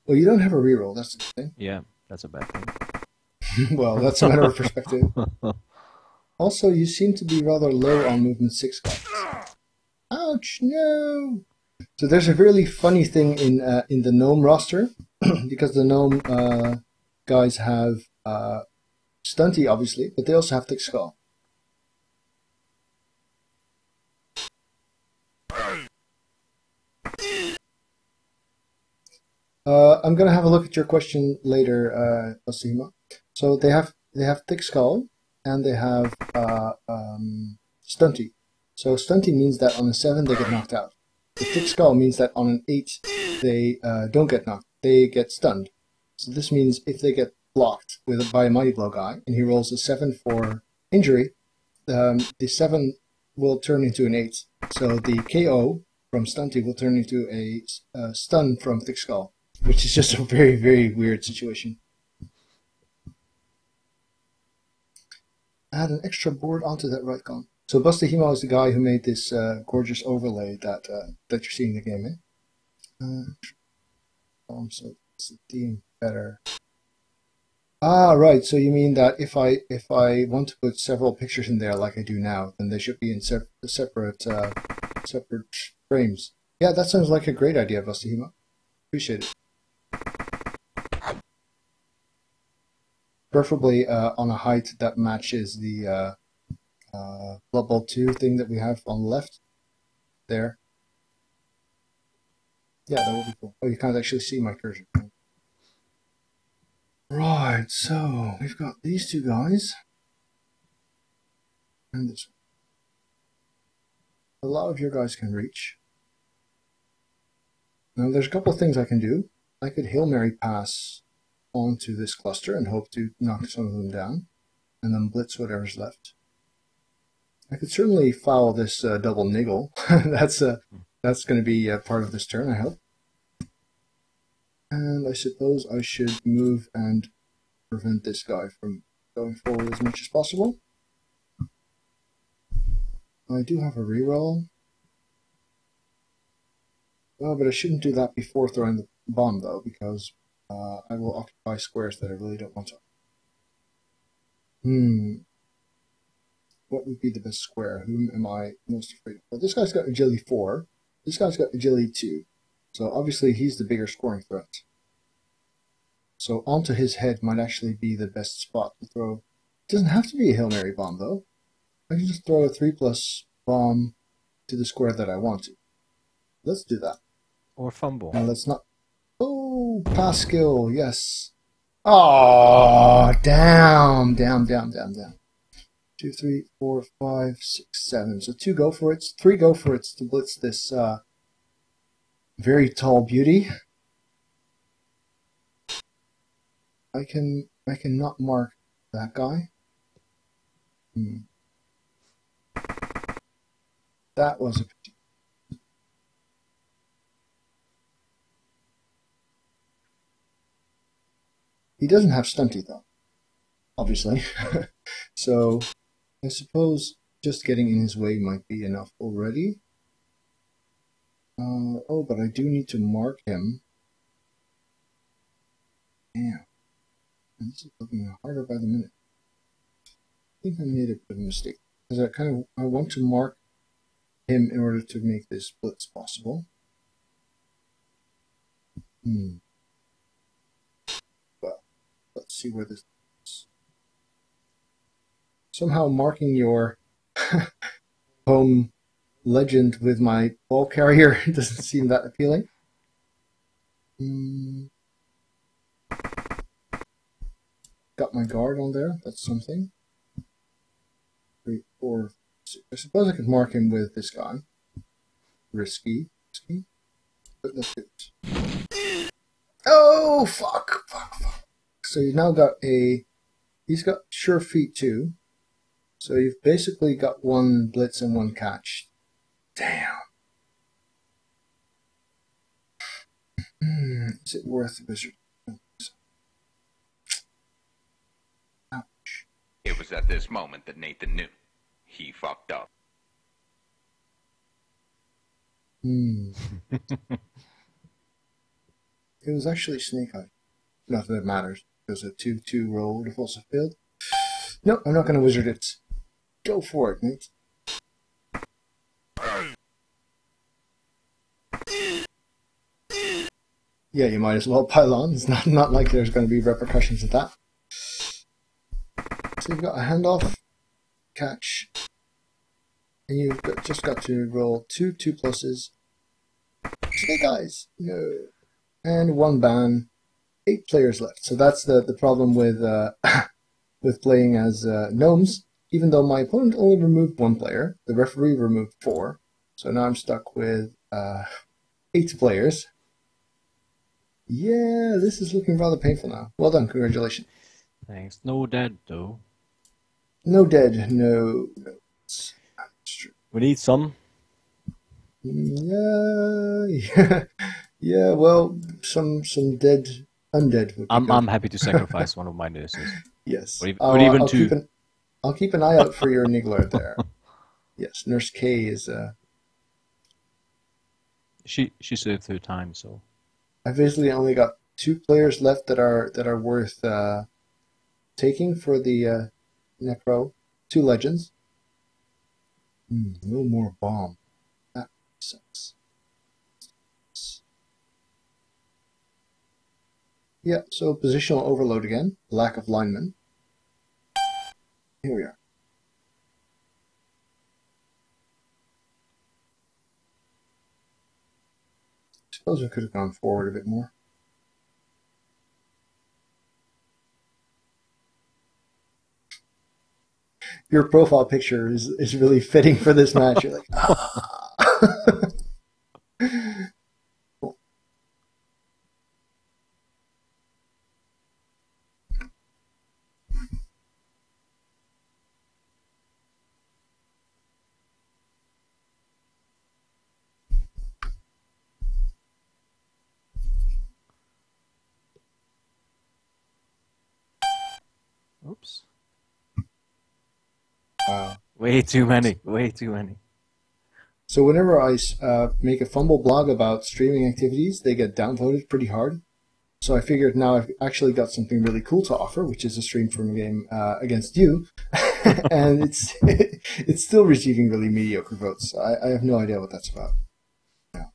Well, you don't have a reroll, that's the thing. Yeah, that's a bad thing. Well, that's a matter of perspective. Also, you seem to be rather low on movement 6 guys. Ouch, no! So there's a really funny thing in the Gnome roster, because the Gnome guys have Stunty, obviously, but they also have Thick Skull. I'm gonna have a look at your question later, Osima. So they have Thick Skull and they have Stunty. So Stunty means that on a 7 they get knocked out. The Thick Skull means that on an 8 they don't get knocked, they get stunned. So this means if they get blocked by a Mighty Blow guy and he rolls a 7 for injury, the 7 will turn into an 8. So the KO from Stunty will turn into a stun from Thick Skull, which is just a very, very weird situation. Add an extra board onto that right column. So Bustahimo is the guy who made this gorgeous overlay that you're seeing in the game, eh? So it's the theme better. Ah, right. So you mean that if I want to put several pictures in there like I do now, then they should be in separate frames. Yeah, that sounds like a great idea, Bustahimo. Appreciate it. Preferably on a height that matches the Blood Bowl 2 thing that we have on the left. There. Yeah, that would be cool. Oh, you can't actually see my cursor. Right, so we've got these two guys. And this one. A lot of your guys can reach. Now there's a couple of things I can do. I could Hail Mary pass onto this cluster and hope to knock some of them down, and then blitz whatever's left. I could certainly foul this double niggle. That's going to be part of this turn, I hope. And I suppose I should move and prevent this guy from going forward as much as possible. I do have a reroll. Oh, but I shouldn't do that before throwing the bomb, though, because I will occupy squares that I really don't want to. What would be the best square? Whom am I most afraid of? Well, this guy's got agility 4. This guy's got agility 2. So obviously he's the bigger scoring threat. So onto his head might actually be the best spot to throw. It doesn't have to be a Hail Mary bomb, though. I can just throw a 3+ bomb to the square that I want to. Let's do that. Or fumble. Now let's not... Oh, pass skill, yes. Oh, down. 2, 3, 4, 5, 6, 7. So 2 go for it. 3 go for it to blitz this very tall beauty. I can not mark that guy. That was a pity. He doesn't have Stunty though, obviously. So I suppose just getting in his way might be enough already. Oh, but I do need to mark him. Damn. And this is looking harder by the minute. I think I made a bit of a mistake. because I want to mark him in order to make this blitz possible. Well, let's see where this is. Somehow marking your home legend with my ball carrier doesn't seem that appealing. Got my guard on there. That's something. 3, 4, 6. I suppose I could mark him with this guy. Risky. But let's do it. Oh, fuck. So you've now got he's got sure feet too. So you've basically got 1 blitz and 1 catch. Damn. Is it worth the wizard? Ouch. It was at this moment that Nathan knew. He fucked up. It was actually Snake Eye. Not that it matters, because a 2-2 roll would have also failed. No, I'm not going to wizard it. Go for it, mate. Yeah, you might as well pile on. It's not like there's going to be repercussions of that. So you've got a handoff, catch, and you've just got to roll 2 2+s. Snake Eyes! No. And 1 ban. 8 players left. So that's the problem with with playing as Gnomes. Even though my opponent only removed 1 player, the referee removed 4. So now I'm stuck with 8 players. Yeah, this is looking rather painful now. Well done, congratulations. Thanks. No dead though. No dead, no. We need some. Yeah. Well, some dead, undead. Would be I'm happy to sacrifice one of my nurses. Yes. Or even 2. I'll keep an eye out for your Niggler there. Yes, Nurse K is. She served her time, so. I've basically only got 2 players left that are worth taking for the Necro. 2 legends. No more bomb. That sucks. Yeah, so positional overload again. Lack of linemen. Here we are. Suppose we could have gone forward a bit more. Your profile picture is really fitting for this match. You're like, Cool. Oops. Wow. Way too many. So whenever I make a fumbbl blog about streaming activities, they get downvoted pretty hard. So I figured now I've actually got something really cool to offer, which is a stream from a game against you, and it's still receiving really mediocre votes. So I have no idea what that's about. Yeah,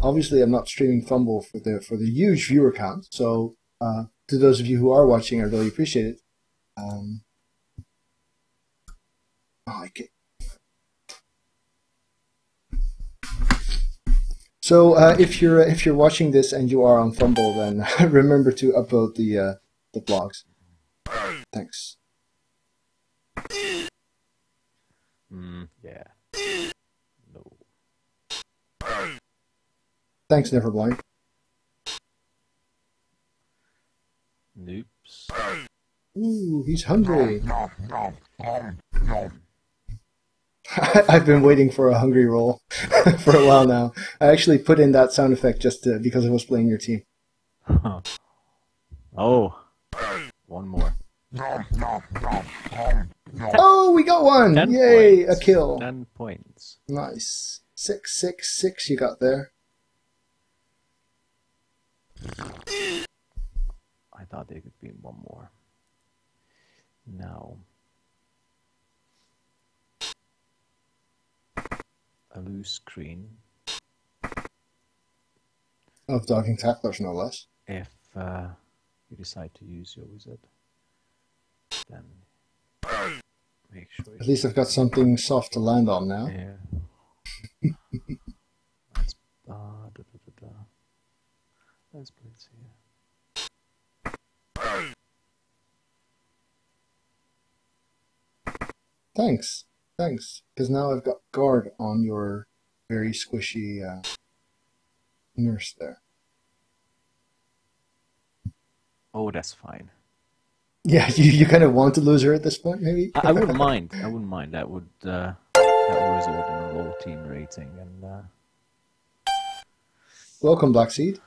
obviously I'm not streaming fumbbl for the huge viewer count. So to those of you who are watching, I really appreciate it. Okay. So if you're watching this and you are on fumbbl, then remember to upload the blogs. Thanks. Yeah. No. Thanks, Neverblind. Noops. Ooh, he's hungry. I've been waiting for a hungry roll for a while now. I actually put in that sound effect just because I was playing your team. Oh, one more. Oh, we got one! 10 Yay, points. a kill. 10 points. Nice. 6, 6, 6 you got there. I thought there could be one more. Now, a loose screen. Of diving tacklers, no less. If you decide to use your wizard, then make sure. At least I've got something soft to land on now. Yeah. Let's Let's blitz here. Thanks. Because now I've got guard on your very squishy nurse there. Oh, that's fine. Yeah, you kind of want to lose her at this point, maybe? I wouldn't mind. I wouldn't mind. That would result in a low team rating. And welcome, Blackseed.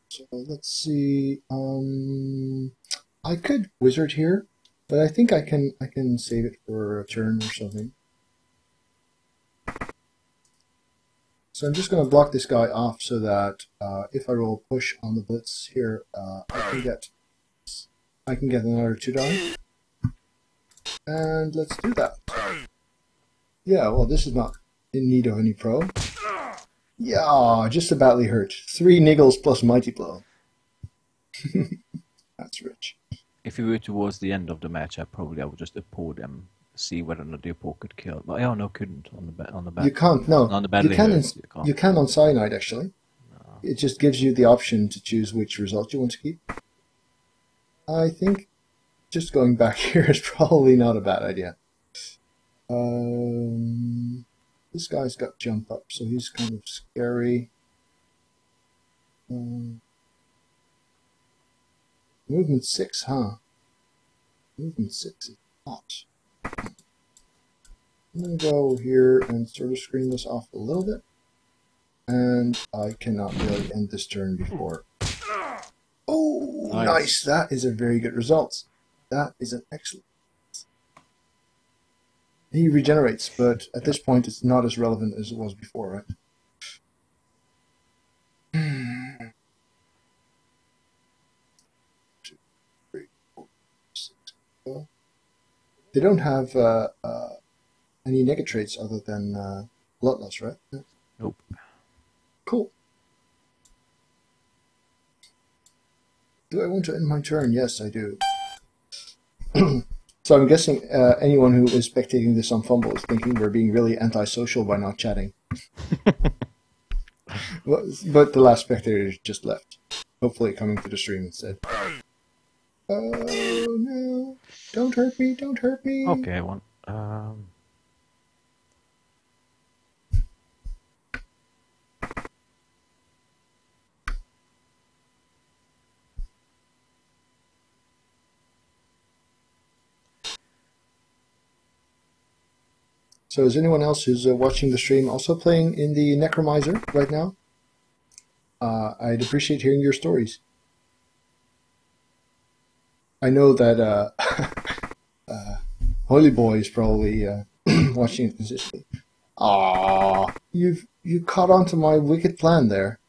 So let's see. I could wizard here, but I think I can save it for a turn or something. So I'm just going to block this guy off so that if I roll push on the blitz here, I can get another 2 down. And let's do that. Yeah, well, this is not in need of any pro. Yeah, just aboutly hurt. 3 niggles plus mighty blow. That's rich. If we were towards the end of the match, I would just oppose them, see whether or not the opponent could kill. But oh no, couldn't on the back. You can't. No, on the you can on cyanide actually. No. It just gives you the option to choose which result you want to keep. I think just going back here is probably not a bad idea. This guy's got jump up, so he's kind of scary. Movement 6, huh? Movement 6 is hot. I'm going to go here and sort of screen this off a little bit. And I cannot really end this turn before. Oh, nice. That is a very good result. That is an excellent. He regenerates, but at this point it's not as relevant as it was before, right? They don't have any negatrates other than bloodlust, right? Nope. Cool. Do I want to end my turn? Yes, I do. So I'm guessing anyone who is spectating this on fumbbl is thinking we're being really antisocial by not chatting. But the last spectator just left. Hopefully coming to the stream instead. Oh no! Don't hurt me! Don't hurt me! Okay, one. So is anyone else who's watching the stream also playing in the Necromiser right now? I'd appreciate hearing your stories. I know that Holy Boy is probably watching it consistently. Ah, you caught on to my wicked plan there.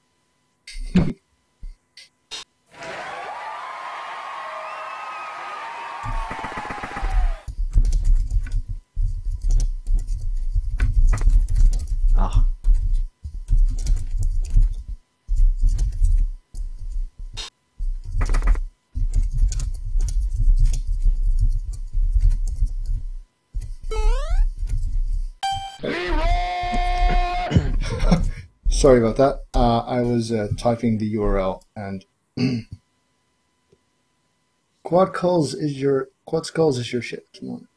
Sorry about that. I was typing the URL and Quad skulls is your shit. Come on.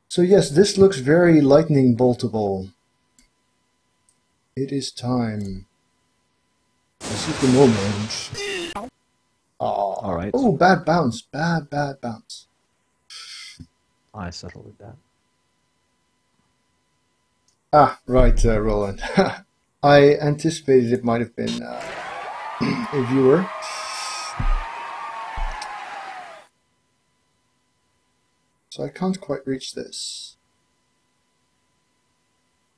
So yes, this looks very lightning boltable. It is time. This is the moment. Oh, all right. Oh, bad bounce. Bad bounce. I settle with that. Ah, right, Roland. I anticipated it might have been a viewer. So I can't quite reach this.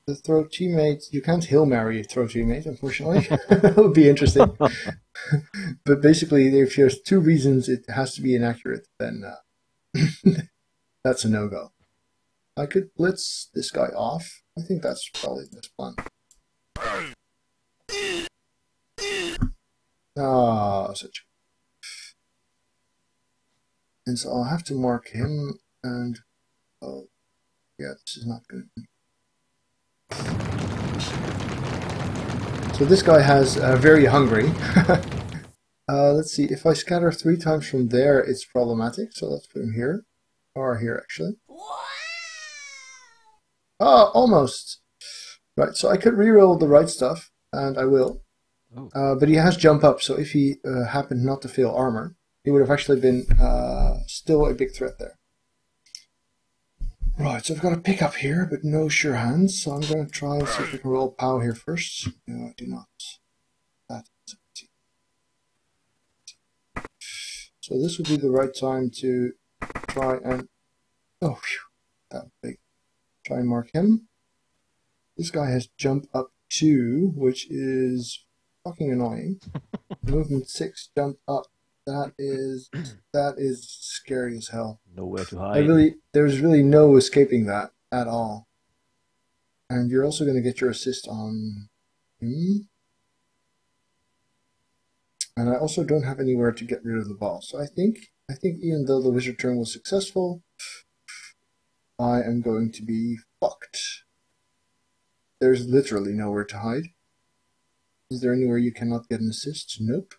the throw teammate. You can't Hail Mary throw teammate, unfortunately. That would be interesting. But basically, if there's two reasons it has to be inaccurate, then that's a no-go. I could blitz this guy off. I think that's probably the best plan. Ah, such. And so I'll have to mark him, and oh, yeah, this is not good. So this guy has very hungry. Let's see, if I scatter 3 times from there, it's problematic. So let's put him here, or here actually. Ah, almost. Right, so I could reroll the right stuff, and I will. But he has jump up, so if he happened not to fail armor, he would have actually been still a big threat there. Right, so I've got a pickup here, but no sure hands, so I'm going to try and see if I can roll POW here first. No, I do not. That is empty. So this would be the right time to try and... Oh, phew, that was big. Try and mark him. This guy has jump up 2, which is fucking annoying. Movement 6, jump up. That is scary as hell. Nowhere to hide. There's really no escaping that at all. And you're also going to get your assist on him. And I also don't have anywhere to get rid of the ball. So I think even though the wizard turn was successful, I am going to be fucked. There's literally nowhere to hide. Is there anywhere you cannot get an assist? Nope.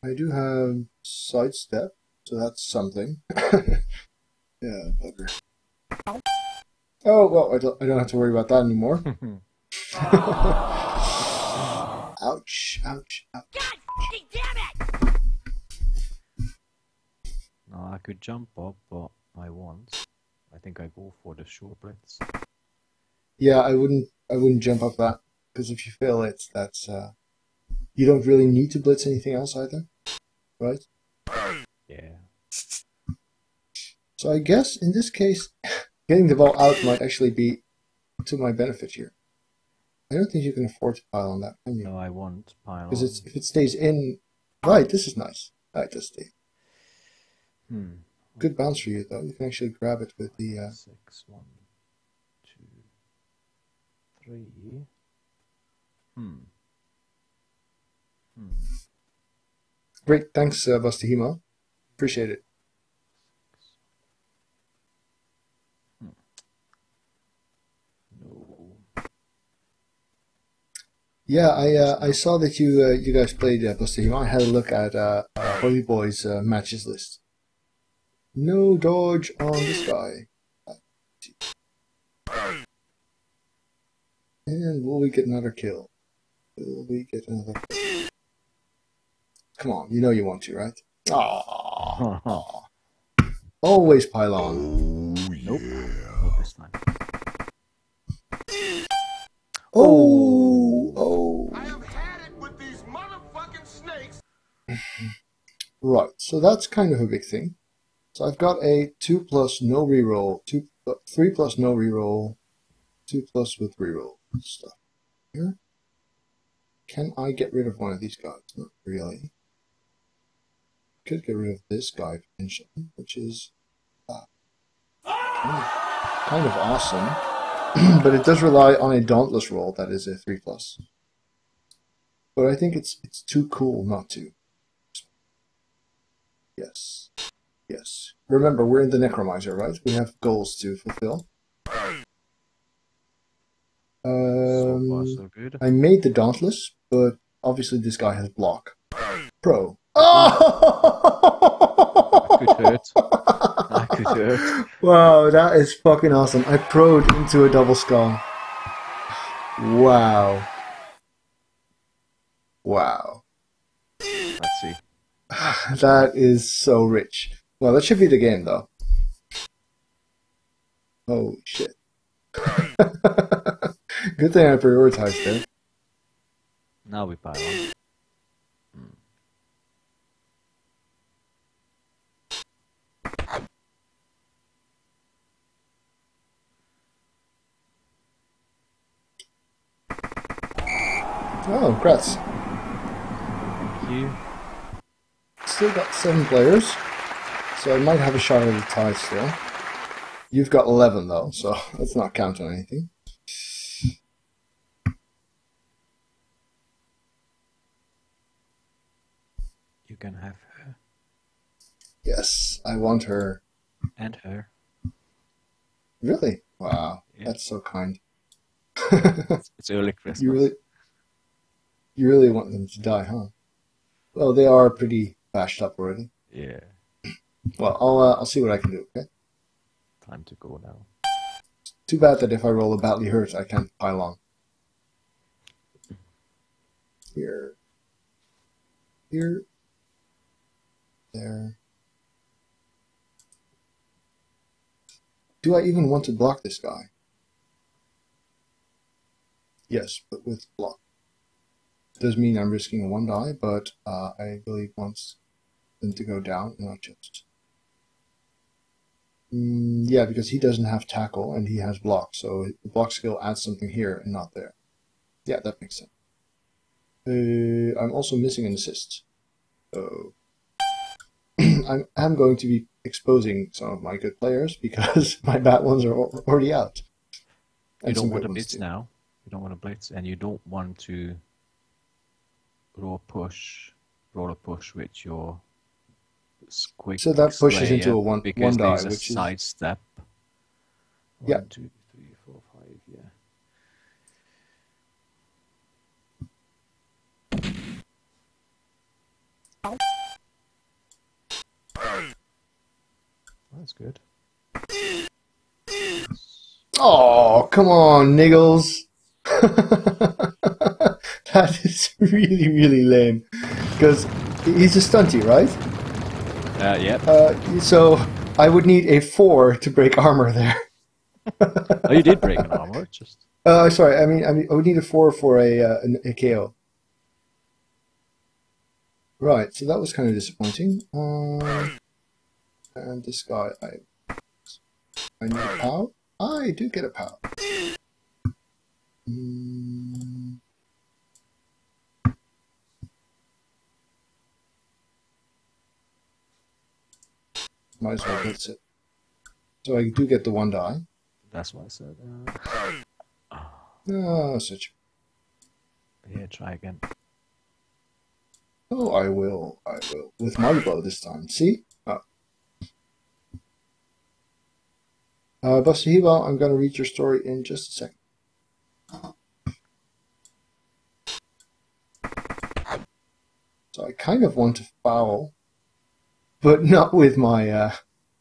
I do have sidestep, so that's something. Yeah, bugger. Oh, well, I don't have to worry about that anymore. Ouch, ouch, ouch. God damn it! No, I could jump up, but I won't. I think I go for the short blitz. Yeah, I wouldn't jump up that, because if you fail it, that's you don't really need to blitz anything else either, right? Yeah. So I guess in this case, getting the ball out might actually be to my benefit here. I don't think you can afford to pile on that, can you? No, I won't pile on. Because if it stays in, right, this is nice. Right, this stay. Good bounce for you though. You can actually grab it with the 6, 1, 2, 3. Great, thanks, Bastihima. Appreciate it. No. Yeah, I saw that you guys played Bastihima. I had a look at Holy Boy's matches list. No dodge on this guy. And will we get another kill? Will we get another kill? Come on, you know you want to, right? Aww. Always pile on. Nope. Not this time. Oh. I have had it with these motherfucking snakes. Right, so that's kind of a big thing. So I've got a 2+ no reroll, 3+ no reroll, 2+ with reroll stuff here. Can I get rid of one of these guys? Not really. Could get rid of this guy potentially, which is kind of awesome. But it does rely on a dauntless roll that is a 3+. But I think it's too cool not to. Yes. Yes. Remember, we're in the Necromiser, right? We have goals to fulfill. So far, so good. I made the Dauntless, but obviously this guy has block. Pro. Oh! That could hurt. That could hurt. Wow, that is fucking awesome. I pro'd into a double skull. Wow. Wow. Let's see. That is so rich. Well, that should be the game, though. Oh, shit. Good thing I prioritized there. Now we pile on. Congrats. Thank you. Still got 7 players, so I might have a shot at a tie still. You've got 11 though, so let's not count on anything. You can have her. Yes, I want her. And her. Really? Wow, Yeah. that's so kind. It's early Christmas. You really want them to die, huh? Well, they are pretty bashed up already. Yeah. Well, I'll see what I can do. Okay. Time to go now. Too bad that if I roll a badly hurt, I can't pile on. Here. Here. There. Do I even want to block this guy? Yes, but with block. Does mean I'm risking a 1 die, but I really want them to go down, not just. Yeah, because he doesn't have tackle and he has block, so the block skill adds something here and not there. Yeah, that makes sense. I'm also missing an assist, so I'm going to be exposing some of my good players because my bad ones are already out. You don't want to blitz now. You don't want to blitz, and you don't want to roll a push with your quick. So that pushes into a one die, which is sidestep. Yeah. 1, 2, 3, 4, 5. Yeah. That's good. Oh, come on, Niggles. That is really, really lame. Because he's a stunty, right? Yeah. So I would need a 4 to break armor there. Oh, you did break an armor, just. Sorry. I mean, I would need a 4 for a KO. Right. So that was kind of disappointing. And this guy, I need a POW. I do get a POW. Might as well blitz it. So I do get the 1 die. That's what I said. Oh, such. Yeah, try again. Oh, I will. With my blow this time. See? Buster Hebo, I'm going to read your story in just a second. So I kind of want to foul, but not with my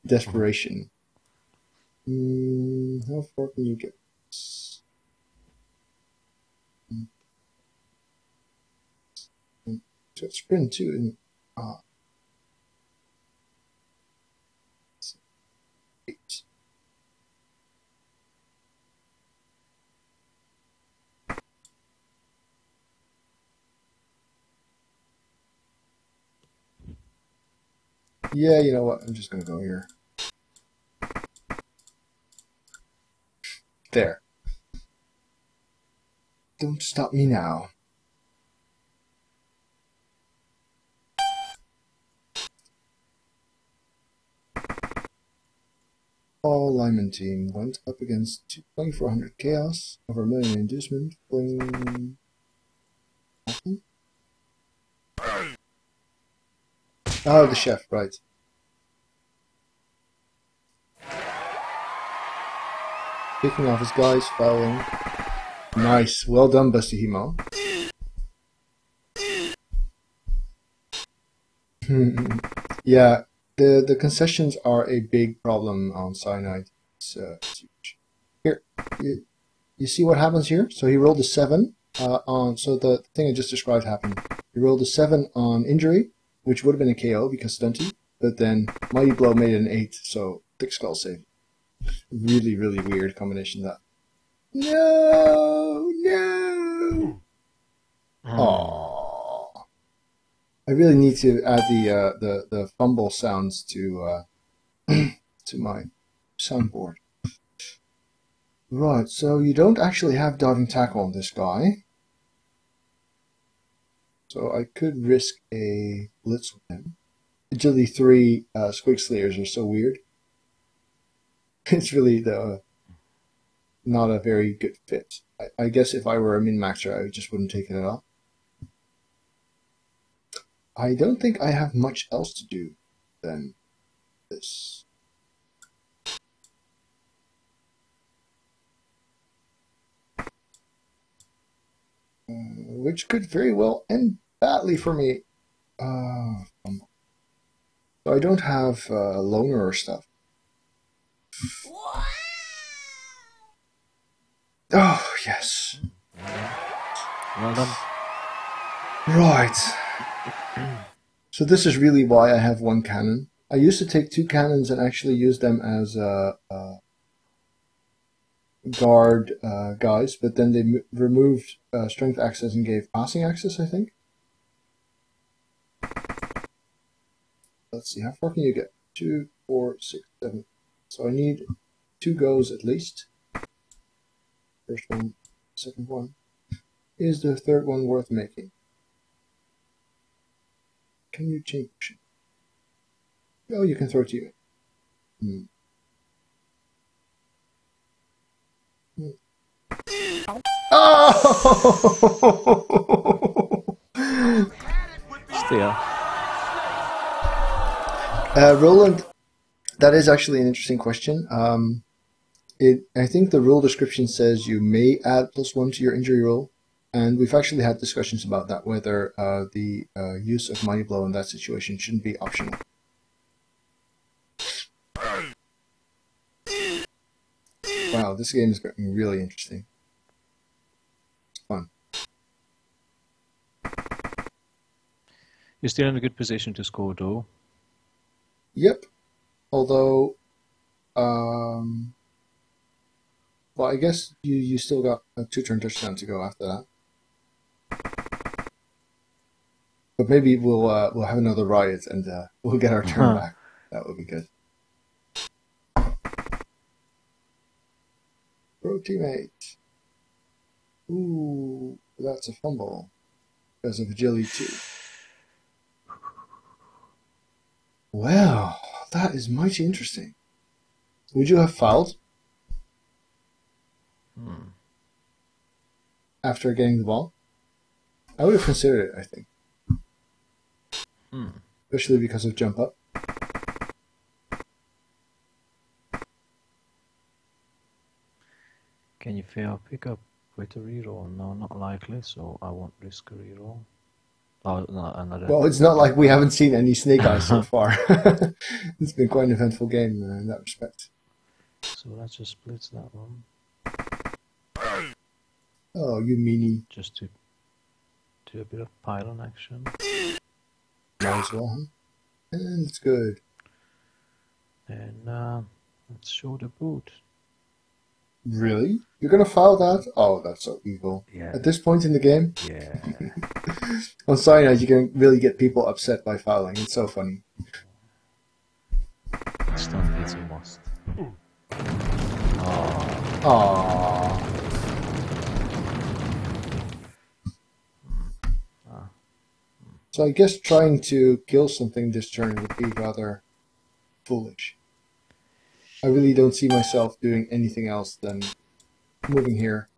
desperation. How far can you get? So it's sprint too, isn't it? 8. Yeah, you know what? I'm just going to go here. There. Don't stop me now. All lineman team went up against 2400 chaos, over a million inducement, pulling. Oh, the chef, right. Picking off his guys, fouling. Nice, well done, Busty Hemo. Yeah, the concessions are a big problem on Cyanide. It's huge. Here, you see what happens here? So he rolled a 7 so the thing I just described happened. He rolled a 7 on injury, which would have been a KO because stunty, but then Mighty Blow made it an 8, so thick skull save. Really, really weird combination that. No! Aww. I really need to add the fumbbl sounds to to my soundboard. Right, so you don't actually have dodging tackle on this guy. So I could risk a blitz with him. Agility 3 Squig Slayers are so weird. It's really not a very good fit. I guess if I were a min-maxer, I just wouldn't take it at all. I don't think I have much else to do than this. Which could very well end badly for me. So I don't have loner or stuff. Oh, yes. Well done. Right. So this is really why I have one cannon. I used to take 2 cannons and actually use them as guard guys, but then they removed strength access and gave passing access, I think. Let's see, how far can you get? 2, 4, 6, 7. So I need 2 goes at least. First one, second one. Is the third one worth making? Can you change it? Oh, you can throw it to you. Oh! Still. Roland, that is actually an interesting question. I think the rule description says you may add +1 to your injury roll, and we've actually had discussions about that, whether the use of Mighty Blow in that situation shouldn't be optional. Wow, this game is getting really interesting. It's fun. You're still in a good position to score, though. Yep. Although, well, I guess you still got a 2-turn touchdown to go after that. But maybe we'll have another riot and we'll get our turn back. That would be good. Pro teammate. Ooh, that's a fumble because of agility 2. Wow, that is mighty interesting. Would you have fouled after getting the ball? I would have considered it, I think. Especially because of jump up. Can you fail pickup with a reroll? No, not likely, so I won't risk a reroll. Oh, no, another. Well, it's not like we haven't seen any snake eyes so far. It's been quite an eventful game in that respect. So let's just split that one. Oh, you meanie. Just to do a bit of pylon action. Might as well, huh? And it's good. And let's show the boot. Really? You're gonna foul that? Oh, that's so evil. Yeah. At this point in the game? Yeah. On Cyanide, you can really get people upset by fouling. It's so funny. Stun is a must. Aww. So I guess trying to kill something this turn would be rather foolish. I really don't see myself doing anything else than moving here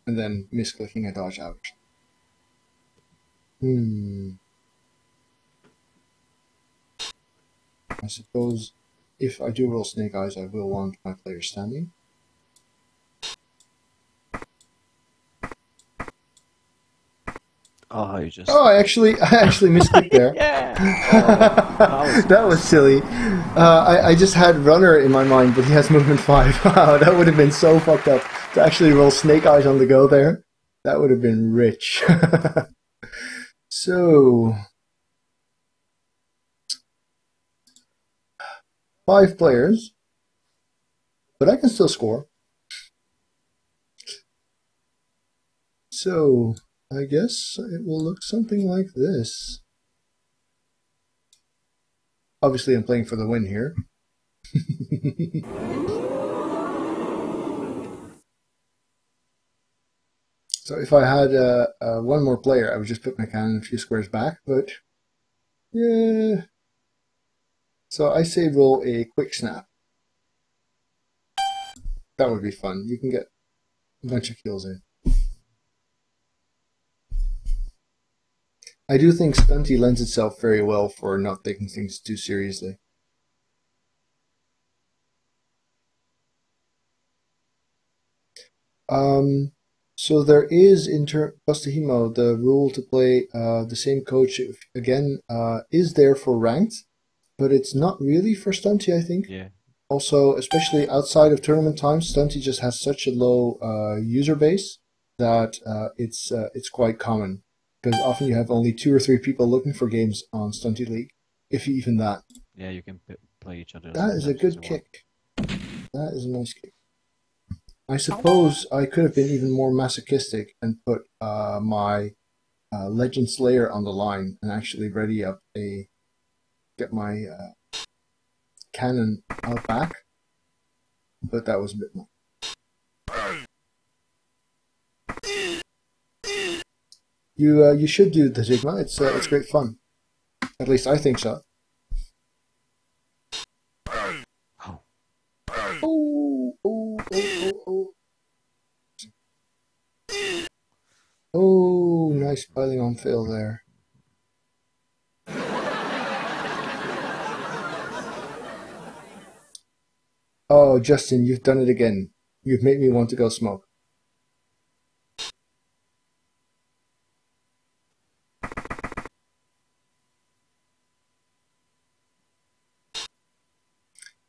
and then misclicking a dodge out. I suppose if I do roll Snake Eyes, I will want my player standing. Oh, you just... Oh, I actually misclicked there. Yeah! That was silly. I just had Runner in my mind, but he has movement 5. Wow, that would have been so fucked up to actually roll Snake Eyes on the go there. That would have been rich. So, 5 players, but I can still score. So, I guess it will look something like this. Obviously, I'm playing for the win here. So if I had one more player, I would just put my cannon a few squares back, but yeah. So I say roll a quick snap. That would be fun. You can get a bunch of kills in. I do think Stunty lends itself very well for not taking things too seriously. So there is, in Pastahimo, the rule to play the same coach again is there for ranked, but it's not really for Stunty, I think. Yeah. Also, especially outside of tournament times, Stunty just has such a low user base that it's quite common. Because often you have only 2 or 3 people looking for games on Stunty Leeg, if even that. Yeah, you can play each other. That is a good kick. That is a nice kick. I suppose I could have been even more masochistic and put my Legend Slayer on the line and actually ready up get my cannon out back, but that was a bit much. You should do the Sigma. It's great fun. At least I think so. Oh, nice piling on fail there. Oh, Justin, you've done it again. You've made me want to go smoke.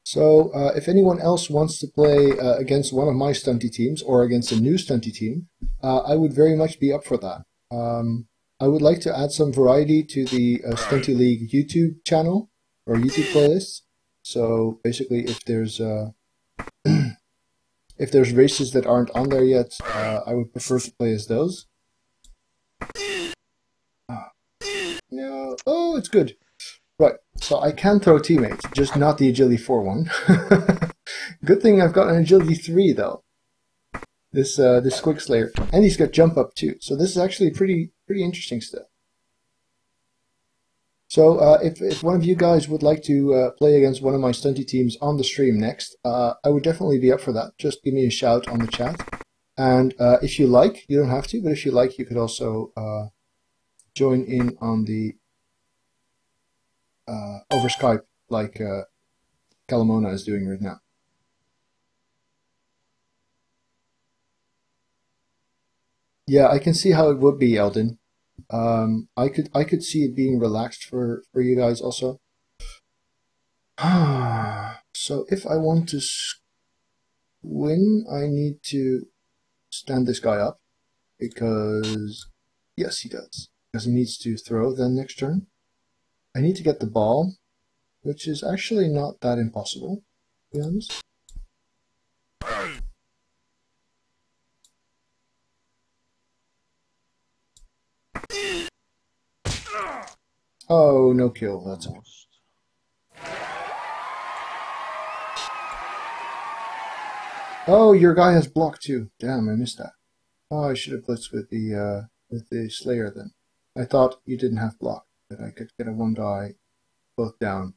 So, if anyone else wants to play against one of my Stunty teams or against a new Stunty team, I would very much be up for that. I would like to add some variety to the Stunty Leeg YouTube channel or YouTube playlists. So basically, if there's if there's races that aren't on there yet, I would prefer to play as those. No, oh, it's good. Right, so I can throw teammates, just not the Agility 4 one. Good thing I've got an Agility 3 though. This Quick Slayer, and he's got jump up too. So this is actually pretty interesting stuff. So if one of you guys would like to play against one of my Stunty teams on the stream next, I would definitely be up for that. Just give me a shout on the chat. And if you like, you don't have to, but if you like, you could also join in on the over Skype, like Kalamona is doing right now. Yeah, I can see how it would be, Eldon. I could see it being relaxed for you guys also. So if I want to win, I need to stand this guy up because yes, he does. Because he needs to throw then next turn. I need to get the ball, which is actually not that impossible, to be honest. Oh, no kill. That's almost. Oh, your guy has blocked too. Damn, I missed that. Oh, I should have blitzed with the Slayer then. I thought you didn't have block, that I could get a one die both down.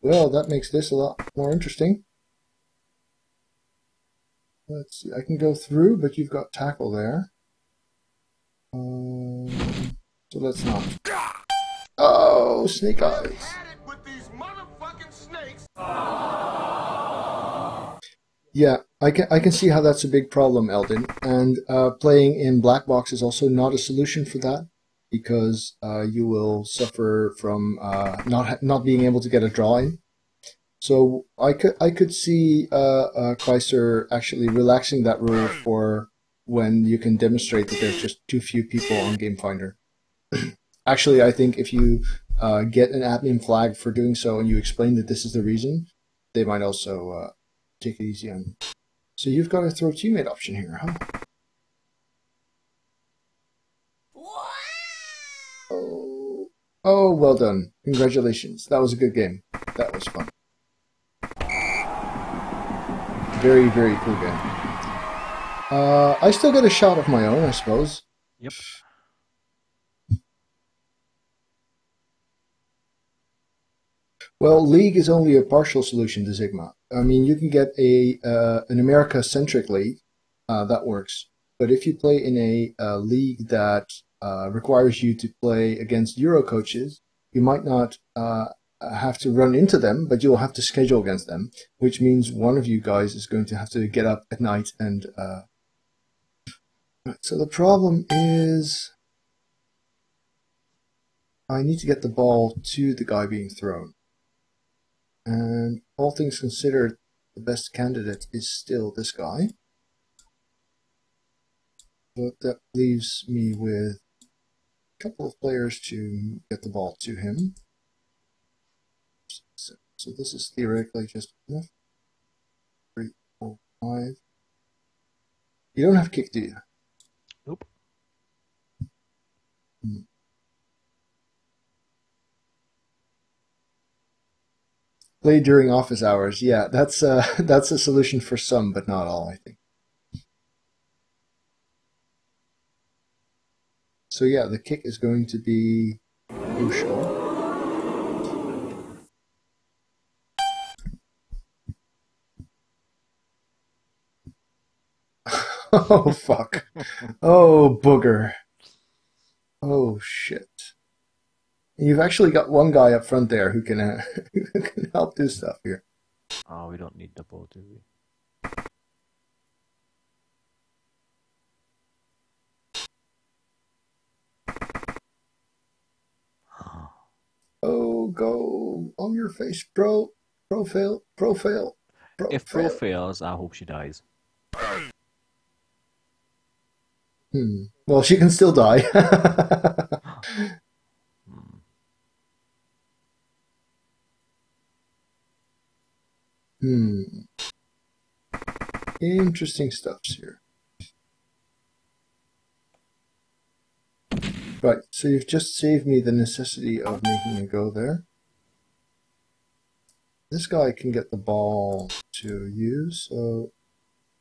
Well, that makes this a lot more interesting. Let's see. I can go through, but you've got tackle there. So let's not. Oh, snake eyes. Yeah, I can see how that's a big problem, Eldon. And playing in black box is also not a solution for that, because you will suffer from not being able to get a draw in. So I could see Kreiser actually relaxing that rule for when you can demonstrate that there's just too few people on GameFinder. Actually, I think if you get an admin flag for doing so and you explain that this is the reason, they might also take it easy on you. So you've got a throw teammate option here, huh? Oh, well done. Congratulations. That was a good game. That was fun. Very, very cool game. I still get a shot of my own, I suppose. Yep. Well, League is only a partial solution to Sigma. I mean, you can get an America-centric league that works, but if you play in a league that requires you to play against Euro coaches, you might not have to run into them, but you'll have to schedule against them, which means one of you guys is going to have to get up at night and. So the problem is, I need to get the ball to the guy being thrown. And all things considered, the best candidate is still this guy. But that leaves me with a couple of players to get the ball to him. So this is theoretically just enough. 3, 4, 5. You don't have kick, do you? Nope. Play during office hours. Yeah, that's a solution for some, but not all, I think. So yeah, the kick is going to be crucial. Oh fuck! Oh booger! Oh shit! You've actually got one guy up front there who can who can help do stuff here. Oh, we don't need the ball, do we? Oh, go on your face, bro. Pro fail. If Pro fails, I hope she dies. Well, she can still die. Interesting stuffs here. Right, so you've just saved me the necessity of making a go there. This guy can get the ball to you, so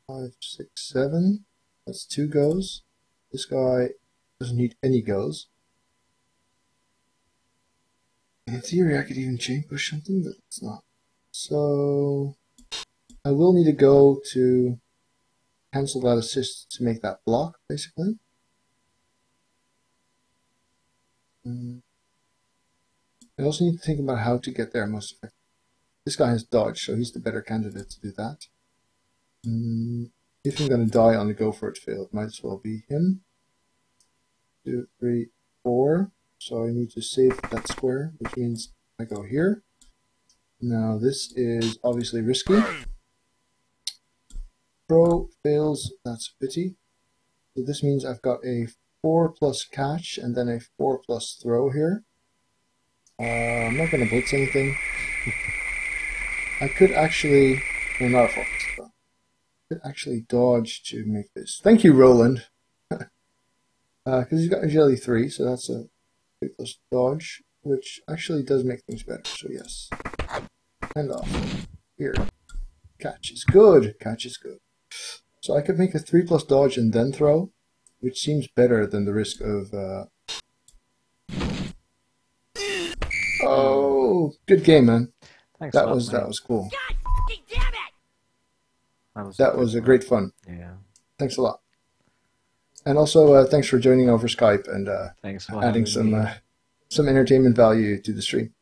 5, 6, 7. That's 2 goes. This guy doesn't need any goes. In theory, I could even chain push something, but it's not. So I will need a go to cancel that assist to make that block, basically. I also need to think about how to get there most effectively. This guy has dodge, so he's the better candidate to do that. If I'm going to die on the go for it fail, it might as well be him. 2, 3, 4. So I need to save that square, which means I go here. Now this is obviously risky. Pro fails, that's a pity. So this means I've got a 4 plus catch and then a 4 plus throw here. I'm not going to blitz anything. I could actually, no, not a 4 plus throw. I could actually dodge to make this. Thank you, Roland. Because he's got agility 3, so that's a 3 plus dodge, which actually does make things better. So yes. Hand off. Here. Catch is good. Catch is good. So I could make a 3 plus dodge and then throw, which seems better than the risk of... Oh, good game, man. Thanks that a lot, was cool. God damn it! That was a great fun. Yeah. Thanks a lot. And also, thanks for joining over Skype and Thanks for adding some entertainment value to the stream.